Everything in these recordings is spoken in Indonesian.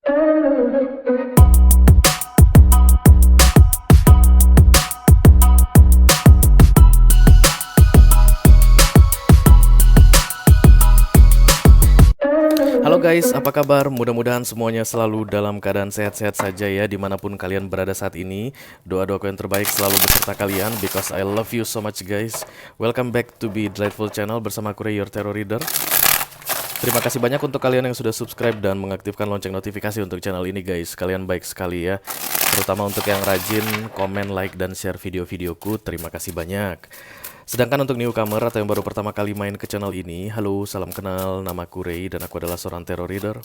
Halo guys, apa kabar? Mudah-mudahan semuanya selalu dalam keadaan sehat-sehat saja ya, dimanapun kalian berada saat ini. Doa-doaku yang terbaik selalu beserta kalian, because I love you so much guys. Welcome back to Be Delightful Channel bersama aku Ray, your Terror Reader. Terima kasih banyak untuk kalian yang sudah subscribe dan mengaktifkan lonceng notifikasi untuk channel ini guys. Kalian baik sekali ya, terutama untuk yang rajin komen, like, dan share video-videoku. Terima kasih banyak. Sedangkan untuk newcomer atau yang baru pertama kali main ke channel ini, halo, salam kenal, nama aku Ray dan aku adalah seorang terror reader.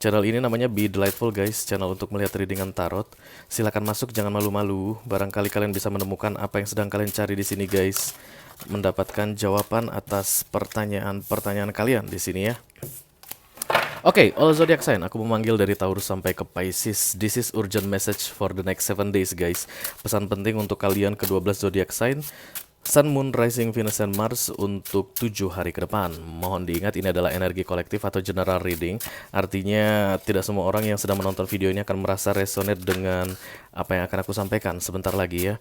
Channel ini namanya Be Delightful guys, channel untuk melihat readingan tarot. Silahkan masuk, jangan malu-malu. Barangkali kalian bisa menemukan apa yang sedang kalian cari di sini guys. Mendapatkan jawaban atas pertanyaan-pertanyaan kalian di sini ya. Oke, all zodiac sign. Aku memanggil dari Taurus sampai ke Pisces. This is urgent message for the next 7 days guys. Pesan penting untuk kalian ke-12 zodiac sign. Sun, Moon, Rising, Venus, dan Mars untuk 7 hari ke depan. Mohon diingat ini adalah energi kolektif atau general reading. Artinya tidak semua orang yang sedang menonton video ini akan merasa resonate dengan apa yang akan aku sampaikan sebentar lagi ya.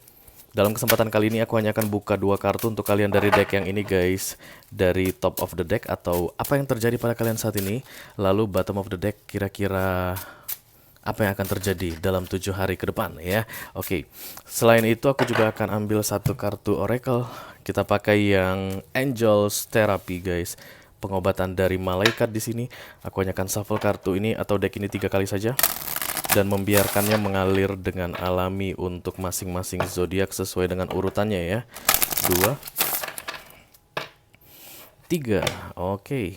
Dalam kesempatan kali ini aku hanya akan buka 2 kartu untuk kalian dari deck yang ini guys. Dari top of the deck atau apa yang terjadi pada kalian saat ini. Lalu bottom of the deck kira-kira apa yang akan terjadi dalam 7 hari ke depan ya. Oke. Selain itu aku juga akan ambil 1 kartu oracle. Kita pakai yang Angels Therapy guys. Pengobatan dari malaikat di sini. Aku hanya akan shuffle kartu ini atau deck ini 3 kali saja dan membiarkannya mengalir dengan alami untuk masing-masing zodiak sesuai dengan urutannya ya. 2 3. Oke.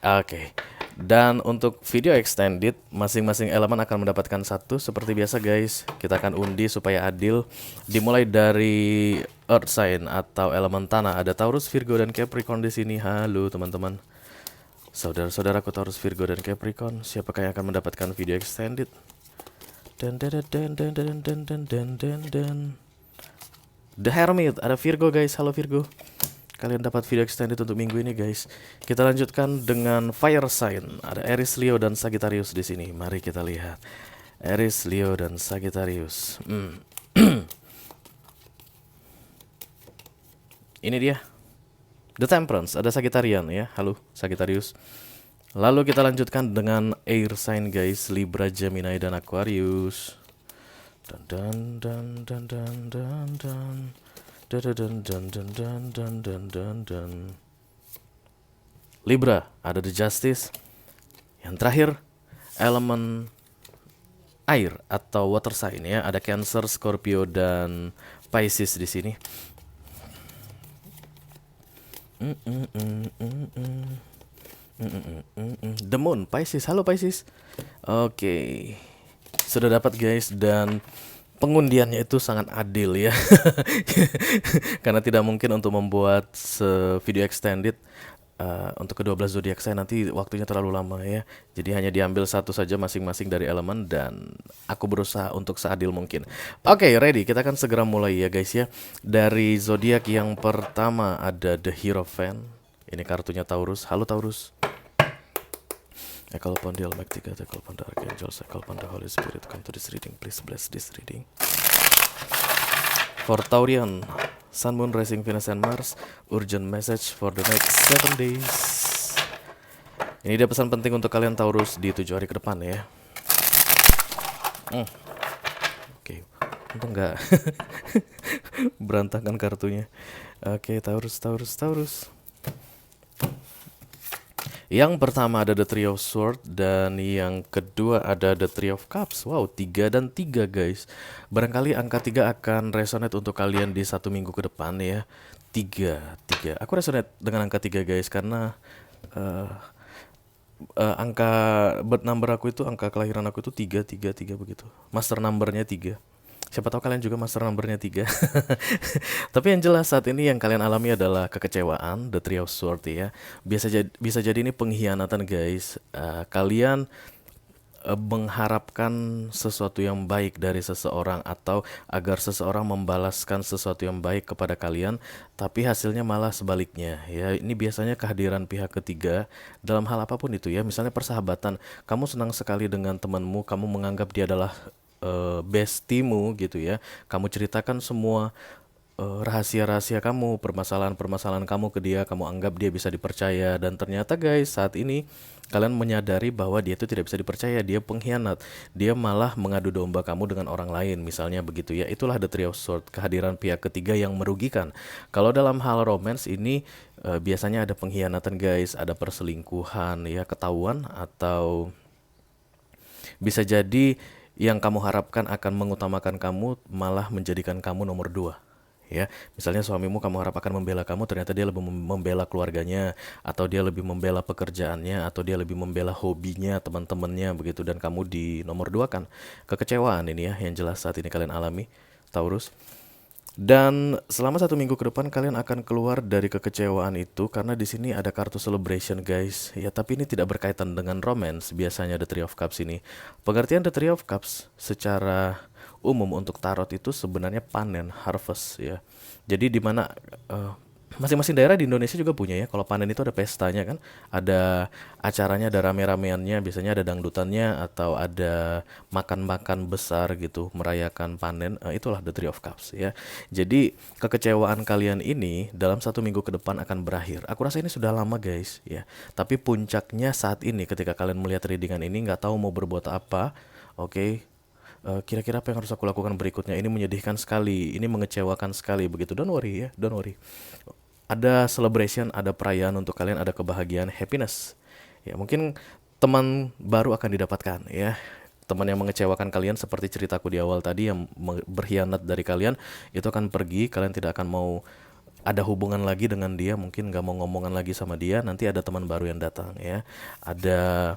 Oke. Dan untuk video extended, masing-masing elemen akan mendapatkan 1 seperti biasa guys. Kita akan undi supaya adil. Dimulai dari Earth sign atau elemen tanah. Ada Taurus, Virgo, dan Capricorn di sini. Halo teman-teman. Saudara-saudaraku Taurus, Virgo, dan Capricorn. Siapakah yang akan mendapatkan video extended? The Hermit, ada Virgo guys. Halo Virgo. Kalian dapat video extended untuk minggu ini guys. Kita lanjutkan dengan fire sign. Ada Aries, Leo, dan Sagittarius di sini. Mari kita lihat. Aries, Leo, dan Sagittarius. Ini dia. The Temperance, ada Sagittarian ya. Halo Sagittarius. Lalu kita lanjutkan dengan air sign guys. Libra, Gemini, dan Aquarius. Libra, ada The Justice. Yang terakhir, elemen air atau water sign ya. Ada Cancer, Scorpio, dan Pisces di sini. The Moon, Pisces. Halo Pisces. Oke. Sudah dapat guys, dan pengundiannya itu sangat adil ya. Karena tidak mungkin untuk membuat video extended untuk ke-12 zodiak sign, nanti waktunya terlalu lama ya. Jadi hanya diambil 1 saja masing-masing dari elemen dan aku berusaha untuk seadil mungkin. Oke, ready. Kita akan segera mulai ya guys ya. Dari zodiak yang pertama ada The Hierophant. Ini kartunya Taurus. Halo Taurus. I call upon the Almighty God, I call upon the Archangels, I call upon the Holy Spirit. Come to this reading, please bless this reading. For Taurian, Sun, Moon, Rising, Venus, and Mars, urgent message for the next 7 days. Ini dia pesan penting untuk kalian Taurus di 7 hari ke depan ya. Oke, untung nggak berantakan kartunya. Oke, Taurus. Yang pertama ada The Three of Swords dan yang kedua ada The Three of Cups. Wow, 3 dan 3 guys. Barangkali angka 3 akan resonate untuk kalian di 1 minggu ke depan ya. 3. Aku resonate dengan angka 3 guys karena angka birth number aku itu, angka kelahiran aku itu 3 begitu. Master numbernya 3. Siapa tahu kalian juga master numbernya 3. Tapi yang jelas saat ini yang kalian alami adalah kekecewaan, The Three of Swords ya. Bisa jadi ini pengkhianatan guys. Kalian mengharapkan sesuatu yang baik dari seseorang atau agar seseorang membalaskan sesuatu yang baik kepada kalian, tapi hasilnya malah sebaliknya. Ya, ini biasanya kehadiran pihak ketiga dalam hal apapun itu ya. Misalnya persahabatan, kamu senang sekali dengan temanmu, kamu menganggap dia adalah bestimu gitu ya. Kamu ceritakan semua rahasia-rahasia kamu, permasalahan-permasalahan kamu ke dia, kamu anggap dia bisa dipercaya, dan ternyata guys, saat ini kalian menyadari bahwa dia itu tidak bisa dipercaya, dia pengkhianat, dia malah mengadu domba kamu dengan orang lain, misalnya begitu ya. Itulah the three of swords, kehadiran pihak ketiga yang merugikan. Kalau dalam hal romance ini biasanya ada pengkhianatan guys, ada perselingkuhan ya, ketahuan, atau bisa jadi yang kamu harapkan akan mengutamakan kamu malah menjadikan kamu nomor dua. Ya, misalnya suamimu kamu harap akan membela kamu, ternyata dia lebih membela keluarganya, atau dia lebih membela pekerjaannya, atau dia lebih membela hobinya, teman-temannya begitu, dan kamu di nomor dua kan. Kekecewaan ini ya, yang jelas saat ini kalian alami, Taurus. Dan selama 1 minggu ke depan kalian akan keluar dari kekecewaan itu karena di sini ada kartu celebration guys. Ya, tapi ini tidak berkaitan dengan romance. Biasanya the Three of Cups ini. Pengertian the Three of Cups secara umum untuk tarot itu sebenarnya panen, harvest ya. Jadi di mana masing-masing daerah di Indonesia juga punya ya. Kalau panen itu ada pestanya kan, ada acaranya, ada rame-rameannya, biasanya ada dangdutannya atau ada makan-makan besar gitu merayakan panen. Itulah the Three of Cups ya. Jadi kekecewaan kalian ini dalam 1 minggu ke depan akan berakhir. Aku rasa ini sudah lama guys ya. Tapi puncaknya saat ini ketika kalian melihat readingan ini nggak tahu mau berbuat apa. Oke. Kira-kira apa yang harus aku lakukan berikutnya? Ini menyedihkan sekali, ini mengecewakan sekali begitu. Don't worry ya, don't worry. Ada celebration, ada perayaan untuk kalian, ada kebahagiaan, happiness. Ya, mungkin teman baru akan didapatkan ya. Teman yang mengecewakan kalian seperti ceritaku di awal tadi yang berkhianat dari kalian itu akan pergi, kalian tidak akan mau ada hubungan lagi dengan dia, mungkin nggak mau ngomongan lagi sama dia, nanti ada teman baru yang datang ya. Ada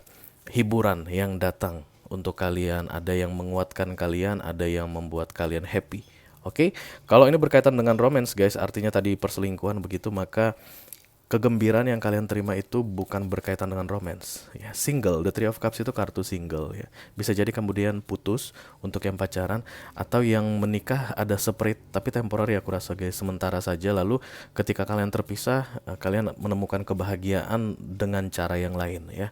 hiburan yang datang untuk kalian, ada yang menguatkan kalian, ada yang membuat kalian happy. Oke, kalau ini berkaitan dengan romance guys, artinya tadi perselingkuhan begitu, maka kegembiraan yang kalian terima itu bukan berkaitan dengan romance. Ya, single, the Three of Cups itu kartu single ya. Bisa jadi kemudian putus untuk yang pacaran, atau yang menikah ada separate tapi temporary aku rasa guys, sementara saja, lalu ketika kalian terpisah, kalian menemukan kebahagiaan dengan cara yang lain ya.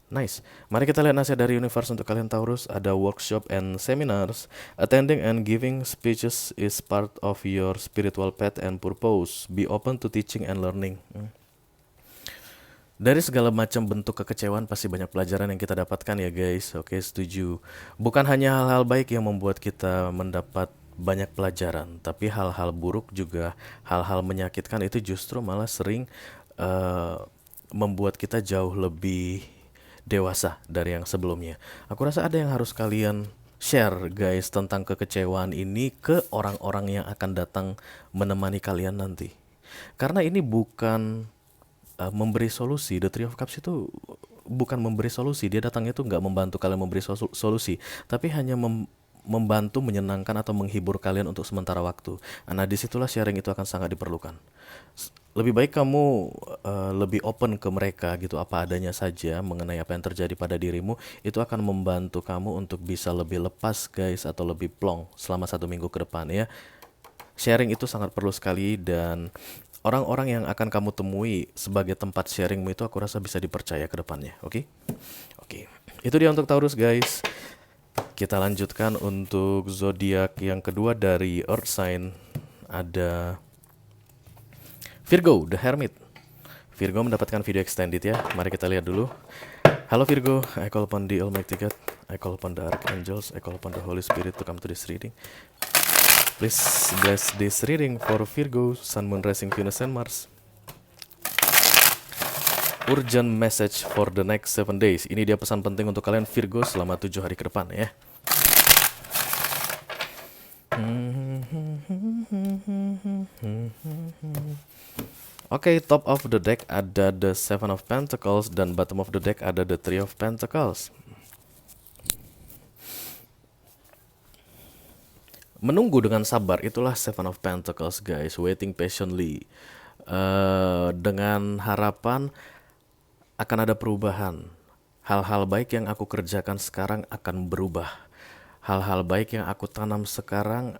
Nice. Mari kita lihat nasihat dari universe untuk kalian Taurus. Ada workshop and seminars. Attending and giving speeches is part of your spiritual path and purpose. Be open to teaching and learning. Dari segala macam bentuk kekecewaan pasti banyak pelajaran yang kita dapatkan ya guys. Oke, setuju. Bukan hanya hal-hal baik yang membuat kita mendapat banyak pelajaran, tapi hal-hal buruk juga, hal-hal menyakitkan itu justru malah sering membuat kita jauh lebih dewasa dari yang sebelumnya. Aku rasa ada yang harus kalian share guys tentang kekecewaan ini ke orang-orang yang akan datang menemani kalian nanti. Karena ini bukan memberi solusi. The Three of Cups itu bukan memberi solusi. Dia datangnya tuh nggak membantu kalian memberi solusi, tapi hanya membantu menyenangkan atau menghibur kalian untuk sementara waktu. Nah, disitulah sharing itu akan sangat diperlukan. Lebih baik kamu lebih open ke mereka gitu, apa adanya saja mengenai apa yang terjadi pada dirimu. Itu akan membantu kamu untuk bisa lebih lepas guys, atau lebih plong selama 1 minggu ke depan ya. Sharing itu sangat perlu sekali, dan orang-orang yang akan kamu temui sebagai tempat sharingmu itu aku rasa bisa dipercaya ke depannya. Oke? Oke. Itu dia untuk Taurus guys. Kita lanjutkan untuk zodiak yang kedua dari Earth sign. Ada Virgo, The Hermit. Virgo mendapatkan video extended ya. Mari kita lihat dulu. Halo Virgo, I call upon the Almighty God, I call upon the Archangels, I call upon the Holy Spirit to come to this reading. Please bless this reading for Virgo, Sun, Moon, Rising, Venus, and Mars. Urgent message for the next 7 days. Ini dia pesan penting untuk kalian Virgo selama 7 hari ke depan ya. Oke, top of the deck ada the Seven of Pentacles, dan bottom of the deck ada the Three of Pentacles. Menunggu dengan sabar, itulah Seven of Pentacles guys. Waiting patiently, dengan harapan akan ada perubahan. Hal-hal baik yang aku kerjakan sekarang akan berubah. Hal-hal baik yang aku tanam sekarang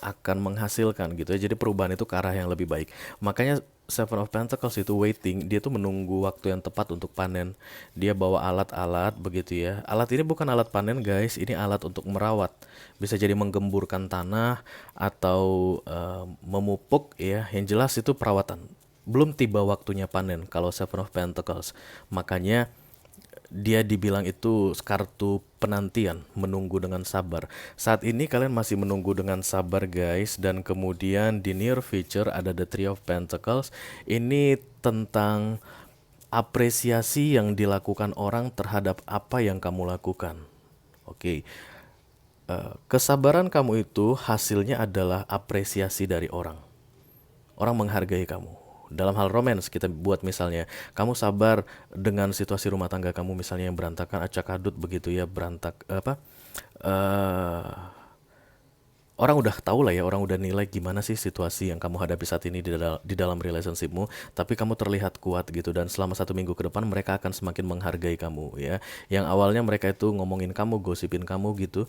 akan menghasilkan gitu ya. Jadi perubahan itu ke arah yang lebih baik. Makanya Seven of Pentacles itu waiting, dia tuh menunggu waktu yang tepat untuk panen. Dia bawa alat-alat begitu ya. Alat ini bukan alat panen guys, ini alat untuk merawat. Bisa jadi menggemburkan tanah atau memupuk ya. Yang jelas itu perawatan. Belum tiba waktunya panen kalau Seven of Pentacles. Makanya dia dibilang itu kartu penantian, menunggu dengan sabar. Saat ini kalian masih menunggu dengan sabar guys, dan kemudian di near future ada the Three of Pentacles. Ini tentang apresiasi yang dilakukan orang terhadap apa yang kamu lakukan. Oke. Kesabaran kamu itu hasilnya adalah apresiasi dari orang. Orang menghargai kamu. Dalam hal romance kita buat misalnya, kamu sabar dengan situasi rumah tangga kamu misalnya yang berantakan, acak adut begitu ya, eh orang udah tahu lah ya, orang udah nilai gimana sih situasi yang kamu hadapi saat ini di dalam relationshipmu, tapi kamu terlihat kuat gitu, dan selama 1 minggu ke depan mereka akan semakin menghargai kamu ya. Yang awalnya mereka itu ngomongin kamu, gosipin kamu gitu,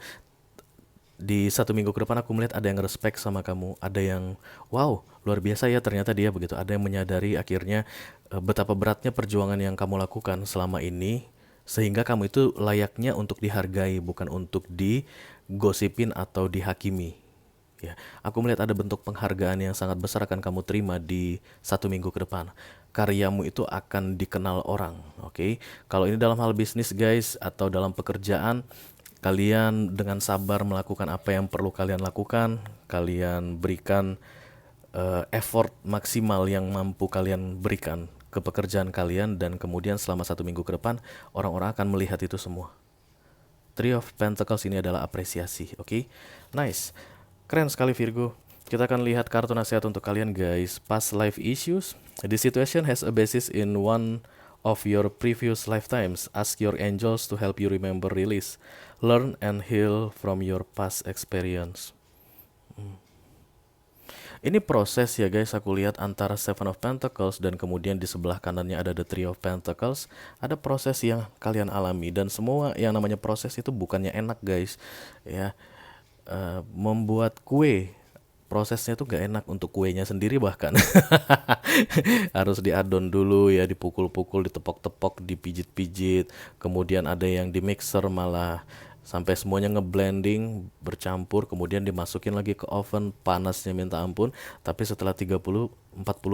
di 1 minggu ke depan aku melihat ada yang respect sama kamu, ada yang wow luar biasa ya ternyata dia begitu, ada yang menyadari akhirnya betapa beratnya perjuangan yang kamu lakukan selama ini, sehingga kamu itu layaknya untuk dihargai, bukan untuk digosipin atau dihakimi. Ya, aku melihat ada bentuk penghargaan yang sangat besar akan kamu terima di 1 minggu ke depan. Karyamu itu akan dikenal orang, oke? Kalau ini dalam hal bisnis guys, atau dalam pekerjaan, kalian dengan sabar melakukan apa yang perlu kalian lakukan, kalian berikan effort maksimal yang mampu kalian berikan ke pekerjaan kalian, dan kemudian selama 1 minggu ke depan orang-orang akan melihat itu semua. Three of Pentacles ini adalah apresiasi, oke? Nice, keren sekali Virgo. Kita akan lihat kartu nasihat untuk kalian guys. Past life issues. This situation has a basis in one of your previous lifetimes. Ask your angels to help you remember, release, learn and heal from your past experience. Ini proses ya guys, aku lihat antara Seven of Pentacles dan kemudian di sebelah kanannya ada the Three of Pentacles. Ada proses yang kalian alami, dan semua yang namanya proses itu bukannya enak guys ya. Membuat kue, prosesnya tuh gak enak untuk kuenya sendiri bahkan. Harus diadon dulu ya, dipukul-pukul, ditepok-tepok, dipijit-pijit, kemudian ada yang di mixer malah sampai semuanya ngeblending, bercampur, kemudian dimasukin lagi ke oven, panasnya minta ampun. Tapi setelah 30-40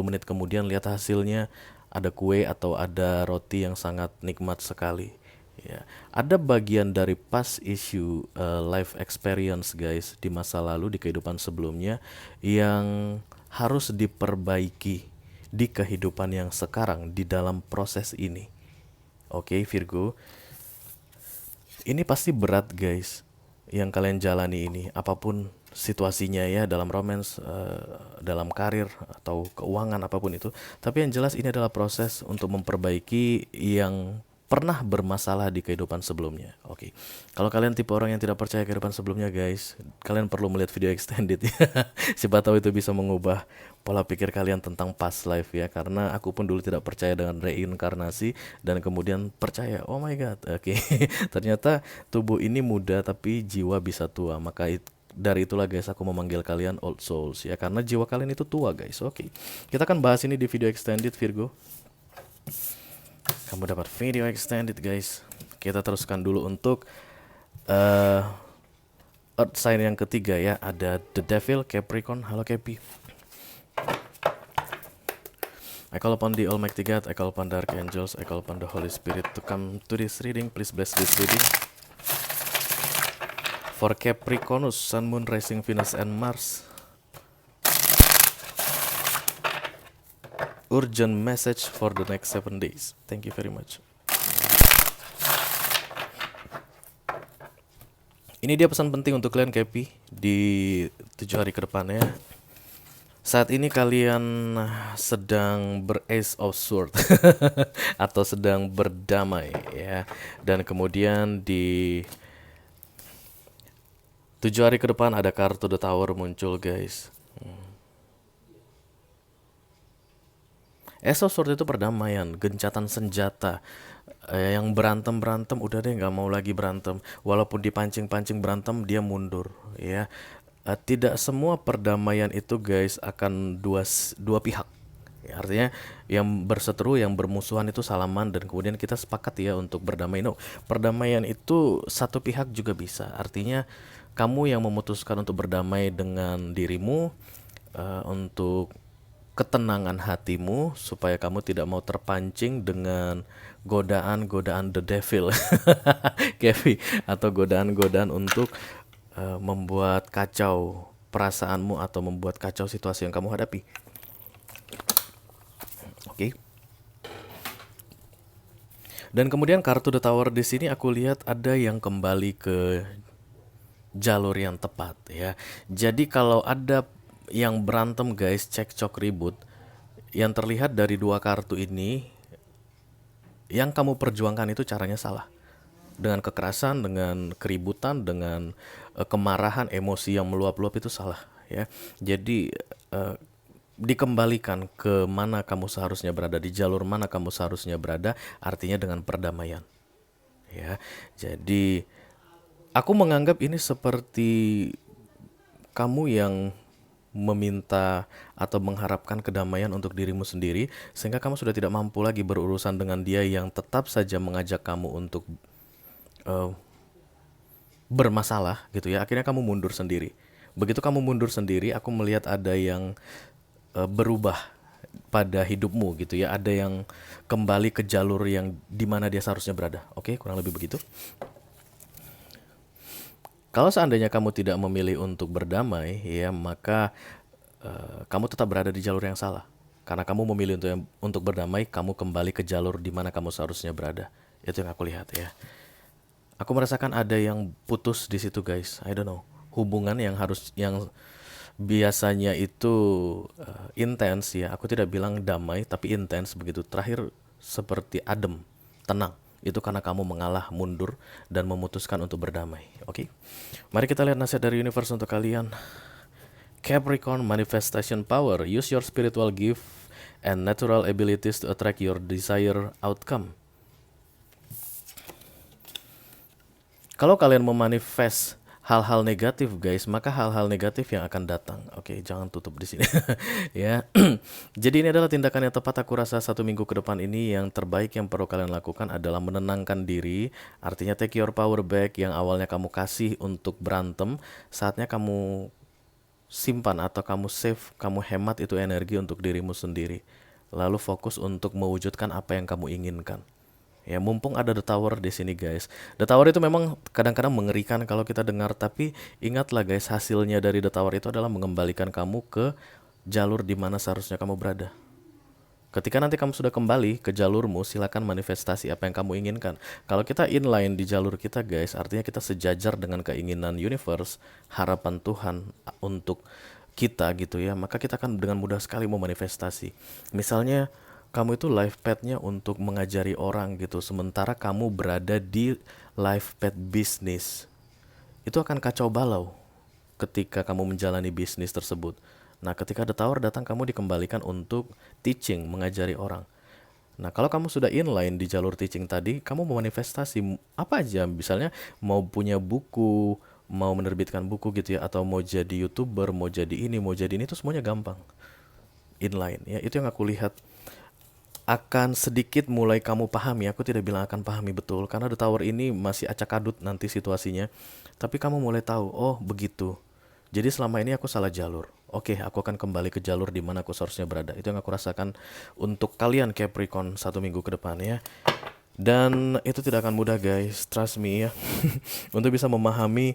menit kemudian lihat hasilnya, ada kue atau ada roti yang sangat nikmat sekali. Ya, ada bagian dari past issue, life experience guys, di masa lalu, di kehidupan sebelumnya, yang harus diperbaiki di kehidupan yang sekarang di dalam proses ini. Oke, Virgo, ini pasti berat guys yang kalian jalani ini, apapun situasinya ya, dalam romance, dalam karir atau keuangan, apapun itu. Tapi yang jelas ini adalah proses untuk memperbaiki yang pernah bermasalah di kehidupan sebelumnya. Oke. Kalau kalian tipe orang yang tidak percaya kehidupan sebelumnya guys, kalian perlu melihat video extended ya. Siapa tahu itu bisa mengubah pola pikir kalian tentang past life ya, karena aku pun dulu tidak percaya dengan reinkarnasi, dan kemudian percaya, oh my god, oke. Ternyata tubuh ini muda tapi jiwa bisa tua. Maka dari itulah guys aku memanggil kalian old souls ya, karena jiwa kalian itu tua guys. Oke. Kita akan bahas ini di video extended Virgo. Kamu dapat video extended guys. Kita teruskan dulu untuk Earth sign yang ketiga ya. Ada The Devil, Capricorn. Halo Capi. I call upon the Almighty God, I call upon the Archangels, I call upon the Holy Spirit to come to this reading. Please bless this reading. For Capricornus, Sun, Moon, Rising, Venus, and Mars. Urgent message for the next 7 days. Thank you very much. Ini dia pesan penting untuk kalian Capi di 7 hari ke depannya. Saat ini kalian sedang ber-Ace of Swords atau sedang berdamai ya. Dan kemudian di 7 hari ke depan ada kartu The Tower muncul guys. Ace of Swords itu perdamaian, gencatan senjata, Yang berantem-berantem udah deh nggak mau lagi berantem. Walaupun dipancing-pancing berantem dia mundur ya. Tidak semua perdamaian itu guys akan dua pihak. Ya, artinya yang berseteru, yang bermusuhan itu salaman dan kemudian kita sepakat ya untuk berdamai. No, perdamaian itu satu pihak juga bisa. Artinya kamu yang memutuskan untuk berdamai dengan dirimu, untuk ketenangan hatimu supaya kamu tidak mau terpancing dengan godaan-godaan the devil, Kevin, atau godaan-godaan untuk membuat kacau perasaanmu atau membuat kacau situasi yang kamu hadapi. Oke. Dan kemudian kartu The Tower di sini aku lihat ada yang kembali ke jalur yang tepat ya. Jadi kalau ada yang berantem guys, cekcok ribut, yang terlihat dari dua kartu ini, yang kamu perjuangkan itu caranya salah. Dengan kekerasan, dengan keributan, dengan kemarahan, emosi yang meluap-luap itu salah ya. Jadi dikembalikan ke mana kamu seharusnya berada, di jalur mana kamu seharusnya berada, artinya dengan perdamaian ya. Jadi aku menganggap ini seperti kamu yang meminta atau mengharapkan kedamaian untuk dirimu sendiri, sehingga kamu sudah tidak mampu lagi berurusan dengan dia yang tetap saja mengajak kamu untuk eh, bermasalah gitu ya. Akhirnya kamu mundur sendiri. Begitu kamu mundur sendiri, aku melihat ada yang berubah pada hidupmu gitu ya. Ada yang kembali ke jalur yang dimana dia seharusnya berada. Oke, kurang lebih begitu. Kalau seandainya kamu tidak memilih untuk berdamai, ya maka kamu tetap berada di jalur yang salah. Karena kamu memilih untuk berdamai, kamu kembali ke jalur di mana kamu seharusnya berada. Itu yang aku lihat ya. Aku merasakan ada yang putus di situ guys. I don't know. Hubungan yang biasanya itu intens ya. Aku tidak bilang damai, tapi intens begitu. Terakhir seperti adem, tenang. Itu karena kamu mengalah, mundur, dan memutuskan untuk berdamai. Oke, mari kita lihat nasihat dari universe untuk kalian. Capricorn manifestation power. Use your spiritual gift and natural abilities to attract your desired outcome. Kalau kalian memanifest hal-hal negatif guys, maka hal-hal negatif yang akan datang. Oke, jangan tutup di sini. Ya. Jadi ini adalah tindakan yang tepat aku rasa 1 minggu ke depan ini. Yang terbaik yang perlu kalian lakukan adalah menenangkan diri. Artinya take your power back. Yang awalnya kamu kasih untuk berantem, saatnya kamu simpan atau kamu save, kamu hemat itu energi untuk dirimu sendiri. Lalu fokus untuk mewujudkan apa yang kamu inginkan. Ya, mumpung ada The Tower di sini guys. The Tower itu memang kadang-kadang mengerikan kalau kita dengar, tapi ingatlah guys, hasilnya dari The Tower itu adalah mengembalikan kamu ke jalur di mana seharusnya kamu berada. Ketika nanti kamu sudah kembali ke jalurmu, silakan manifestasi apa yang kamu inginkan. Kalau kita inline di jalur kita guys, artinya kita sejajar dengan keinginan universe, harapan Tuhan untuk kita gitu ya, maka kita akan dengan mudah sekali memanifestasi. Misalnya kamu itu life path-nya untuk mengajari orang gitu, sementara kamu berada di life path bisnis. Itu akan kacau balau ketika kamu menjalani bisnis tersebut. Nah, ketika The Tower datang, kamu dikembalikan untuk teaching, mengajari orang. Nah, kalau kamu sudah inline di jalur teaching tadi, kamu mau manifestasi apa aja, misalnya mau punya buku, mau menerbitkan buku gitu ya, atau mau jadi YouTuber, mau jadi ini, itu semuanya gampang. Inline ya, itu yang aku lihat akan sedikit mulai kamu pahami. Aku tidak bilang akan pahami betul karena The Tower ini masih acak-adut nanti situasinya. Tapi kamu mulai tahu, oh begitu. Jadi selama ini aku salah jalur. Oke, aku akan kembali ke jalur di mana aku seharusnya berada. Itu yang aku rasakan untuk kalian Capricorn 1 minggu ke depan ya. Dan itu tidak akan mudah guys, trust me ya. Untuk bisa memahami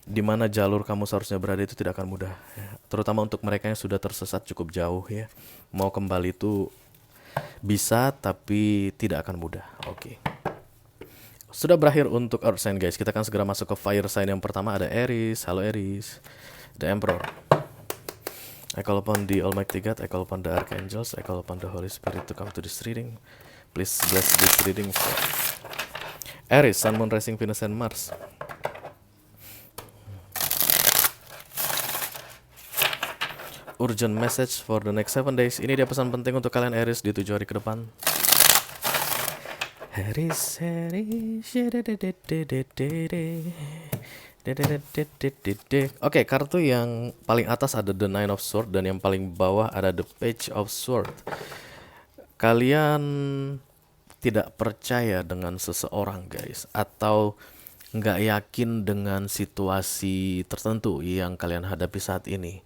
di mana jalur kamu seharusnya berada itu tidak akan mudah ya. Terutama untuk mereka yang sudah tersesat cukup jauh ya. Mau kembali itu bisa tapi tidak akan mudah. Oke. Sudah berakhir untuk Earth sign guys. Kita akan segera masuk ke fire sign yang pertama. Ada Aries. Halo Aries. The Emperor. I call upon the Almighty God. I call upon the Archangels. I call upon the Holy Spirit to come to this reading. Please bless this reading for Aries, Sun, Moon, Rising, Venus, and Mars. Urgent message for the next 7 days. Ini dia pesan penting untuk kalian Aries di 7 hari ke depan. Harris, Harris, Oke, kartu yang paling atas ada The Nine of Swords dan yang paling bawah ada The Page of Swords. Kalian tidak percaya dengan seseorang, guys, atau nggak yakin dengan situasi tertentu yang kalian hadapi saat ini.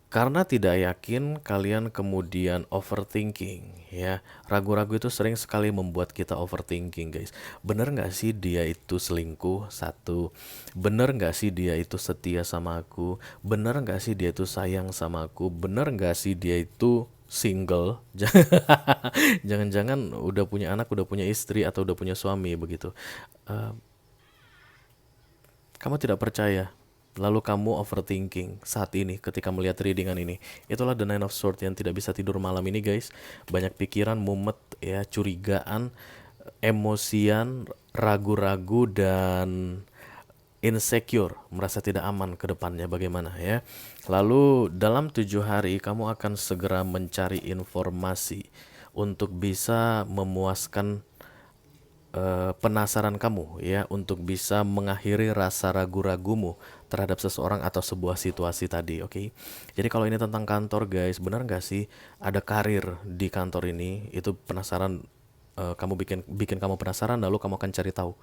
Karena tidak yakin, kalian kemudian overthinking, ya. Ragu-ragu itu sering sekali membuat kita overthinking, guys. Bener nggak sih dia itu selingkuh? Satu. Bener nggak sih dia itu setia sama aku? Bener nggak sih dia itu sayang sama aku? Bener nggak sih dia itu single? Jangan-jangan udah punya anak, udah punya istri, atau udah punya suami begitu. Eh, Kamu tidak percaya, lalu kamu overthinking saat ini ketika melihat readingan ini. Itulah The Nine of Swords yang tidak bisa tidur malam ini, guys. Banyak pikiran, mumet, ya, curigaan, emosian, ragu-ragu, dan insecure, merasa tidak aman ke depannya bagaimana ya. Lalu dalam 7 hari kamu akan segera mencari informasi untuk bisa memuaskan penasaran kamu ya, untuk bisa mengakhiri rasa ragu-ragumu terhadap seseorang atau sebuah situasi tadi, oke? Jadi kalau ini tentang kantor, guys, benar nggak sih ada karir di kantor ini? Itu penasaran, kamu bikin bikin kamu penasaran, lalu kamu akan cari tahu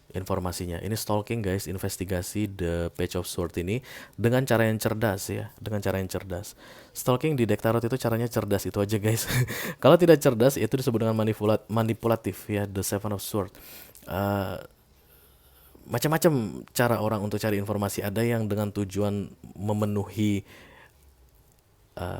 informasinya. Ini stalking, guys, investigasi The Page of Sword ini dengan cara yang cerdas ya, dengan cara yang cerdas. Stalking di deck tarot itu caranya cerdas, itu aja, guys. Kalau tidak cerdas itu disebut dengan manipulatif ya, The Seven of Sword. Eh, Macam-macam cara orang untuk cari informasi. Ada yang dengan tujuan memenuhi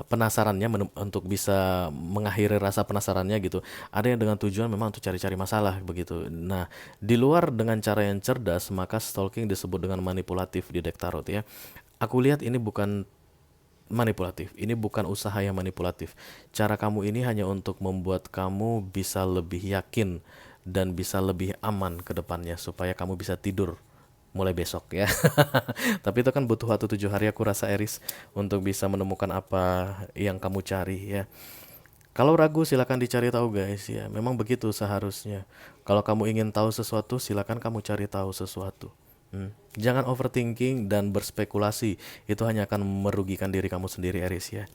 penasarannya, untuk bisa mengakhiri rasa penasarannya gitu. Ada yang dengan tujuan memang untuk cari-cari masalah begitu. Nah, di luar dengan cara yang cerdas, maka stalking disebut dengan manipulatif di deck tarot ya. Aku lihat ini bukan manipulatif, ini bukan usaha yang manipulatif. Cara kamu ini hanya untuk membuat kamu bisa lebih yakin dan bisa lebih aman ke depannya supaya kamu bisa tidur mulai besok ya. Tapi itu kan butuh waktu 7 hari aku rasa, Eris, untuk bisa menemukan apa yang kamu cari ya. Kalau ragu silakan dicari tahu, guys ya. Memang begitu seharusnya. Kalau kamu ingin tahu sesuatu, silakan kamu cari tahu sesuatu. Jangan overthinking dan berspekulasi. Itu hanya akan merugikan diri kamu sendiri, Eris ya.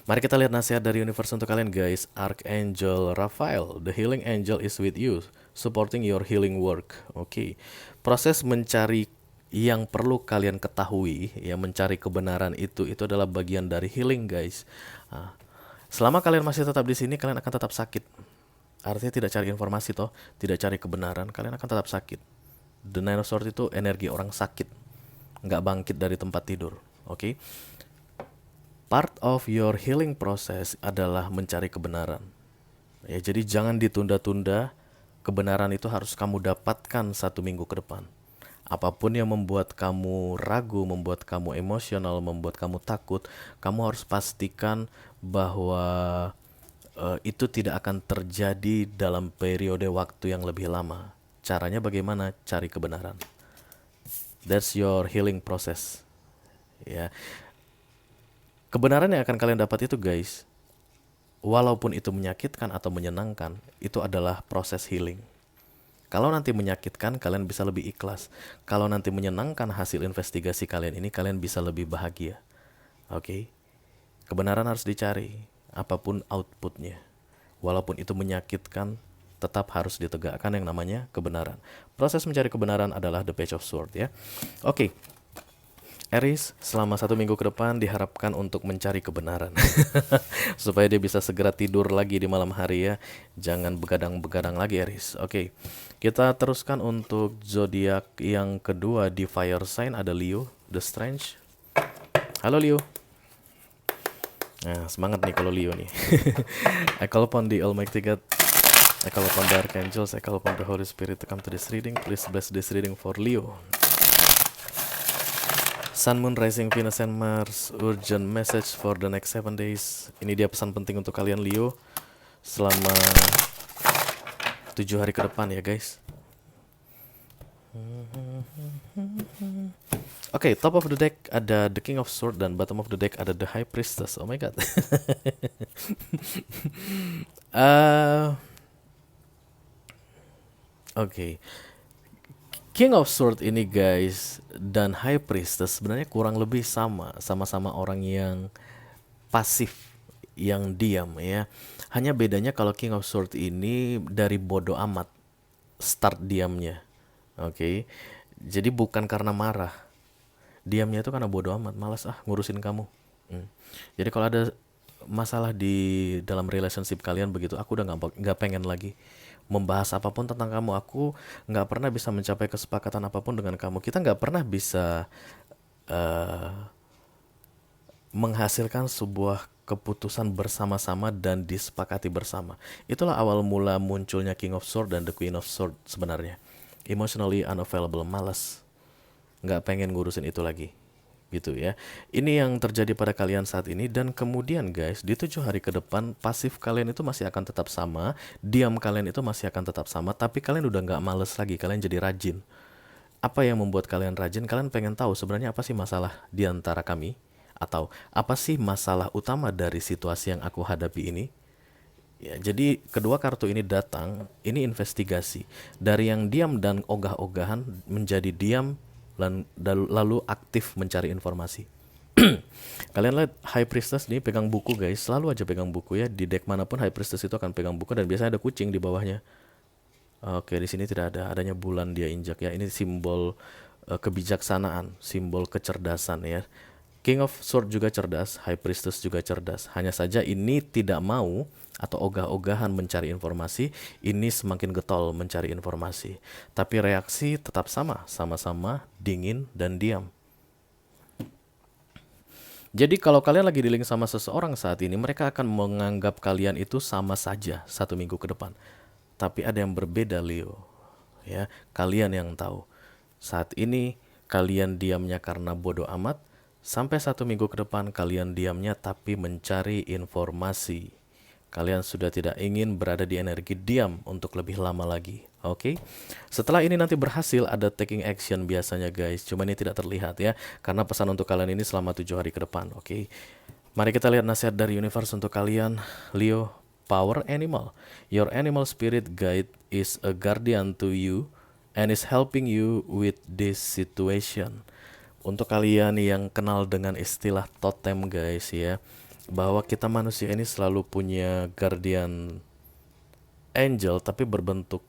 Mari kita lihat nasihat dari universe untuk kalian, guys. Archangel Raphael, the healing angel is with you, supporting your healing work. Oke. Proses mencari yang perlu kalian ketahui, ya, mencari kebenaran itu adalah bagian dari healing, guys. Ah, selama kalian masih tetap di sini, kalian akan tetap sakit. Artinya tidak cari informasi toh, tidak cari kebenaran, kalian akan tetap sakit. The Nine of Swords itu energi orang sakit, nggak bangkit dari tempat tidur. Oke. Part of your healing process adalah mencari kebenaran. Ya, jadi jangan ditunda-tunda. Kebenaran itu harus kamu dapatkan 1 minggu ke depan. Apapun yang membuat kamu ragu, membuat kamu emosional, membuat kamu takut, kamu harus pastikan bahwa itu tidak akan terjadi dalam periode waktu yang lebih lama. Caranya bagaimana? Cari kebenaran. That's your healing process. Ya, kebenaran yang akan kalian dapat itu, guys, walaupun itu menyakitkan atau menyenangkan, itu adalah proses healing. Kalau nanti menyakitkan, kalian bisa lebih ikhlas. Kalau nanti menyenangkan hasil investigasi kalian ini, kalian bisa lebih bahagia. Oke? Kebenaran harus dicari, apapun outputnya. Walaupun itu menyakitkan, tetap harus ditegakkan yang namanya kebenaran. Proses mencari kebenaran adalah the Page of Sword ya. Oke. Aries, selama 1 minggu ke depan diharapkan untuk mencari kebenaran supaya dia bisa segera tidur lagi di malam hari ya. Jangan begadang-begadang lagi, Aries. Oke, kita teruskan untuk zodiak yang kedua di fire sign. Ada Leo, The Strange. Halo Leo. Nah, semangat nih kalau Leo nih. I call upon the Almighty God, I call upon the Archangels, I call upon the Holy Spirit to come to this reading. Please bless this reading for Leo. Sun, Moon, Rising, Venus, and Mars. Urgent message for the next 7 days. Ini dia pesan penting untuk kalian, Leo, selama 7 hari ke depan ya, guys. Oke, top of the deck ada The King of Swords dan bottom of the deck ada The High Priestess. Oh my god. Oke, King of Sword ini guys dan High Priestess sebenarnya kurang lebih sama, sama-sama orang yang pasif, yang diam ya. Hanya bedanya kalau King of Sword ini dari bodoh amat start diamnya. Oke. Jadi bukan karena marah. Diamnya itu karena bodoh amat, malas ngurusin kamu. Hmm. Jadi kalau ada masalah di dalam relationship kalian begitu, aku udah nggak pengen lagi membahas apapun tentang kamu. Aku nggak pernah bisa mencapai kesepakatan apapun dengan kamu. Kita nggak pernah bisa eh, menghasilkan sebuah keputusan bersama-sama dan disepakati bersama. Itulah awal mula munculnya King of Sword dan The Queen of Sword sebenarnya. Emotionally unavailable, malas, nggak pengen ngurusin itu lagi. Gitu ya. Ini yang terjadi pada kalian saat ini dan kemudian guys, di 7 hari ke depan pasif kalian itu masih akan tetap sama, diam kalian itu masih akan tetap sama, tapi kalian udah nggak males lagi, kalian jadi rajin. Apa yang membuat kalian rajin? Kalian pengen tahu sebenarnya apa sih masalah di antara kami? Atau apa sih masalah utama dari situasi yang aku hadapi ini? Ya, jadi kedua kartu ini datang, ini investigasi. Dari yang diam dan ogah-ogahan menjadi diam lalu aktif mencari informasi. Kalian lihat High Priestess nih pegang buku guys, selalu aja pegang buku ya. Di deck manapun High Priestess itu akan pegang buku dan biasanya ada kucing di bawahnya. Oke, di sini tidak ada, adanya bulan dia injak ya. Ini simbol kebijaksanaan, simbol kecerdasan ya. King of Sword juga cerdas, High Priestess juga cerdas. Hanya saja ini tidak mau atau ogah-ogahan mencari informasi, ini semakin getol mencari informasi. Tapi reaksi tetap sama, sama-sama dingin dan diam. Jadi kalau kalian lagi dealing sama seseorang saat ini, mereka akan menganggap kalian itu sama saja 1 minggu ke depan. Tapi ada yang berbeda Leo. Ya, kalian yang tahu. Saat ini kalian diamnya karena bodoh amat, sampai 1 minggu ke depan kalian diamnya tapi mencari informasi. Kalian sudah tidak ingin berada di energi diam untuk lebih lama lagi. Oke. Setelah ini nanti berhasil ada taking action biasanya guys. Cuma ini tidak terlihat ya. Karena pesan untuk kalian ini selama 7 hari ke depan. Oke. Mari kita lihat nasihat dari universe untuk kalian. Leo, power animal. Your animal spirit guide is a guardian to you and is helping you with this situation. Untuk kalian yang kenal dengan istilah totem guys ya, bahwa kita manusia ini selalu punya guardian angel tapi berbentuk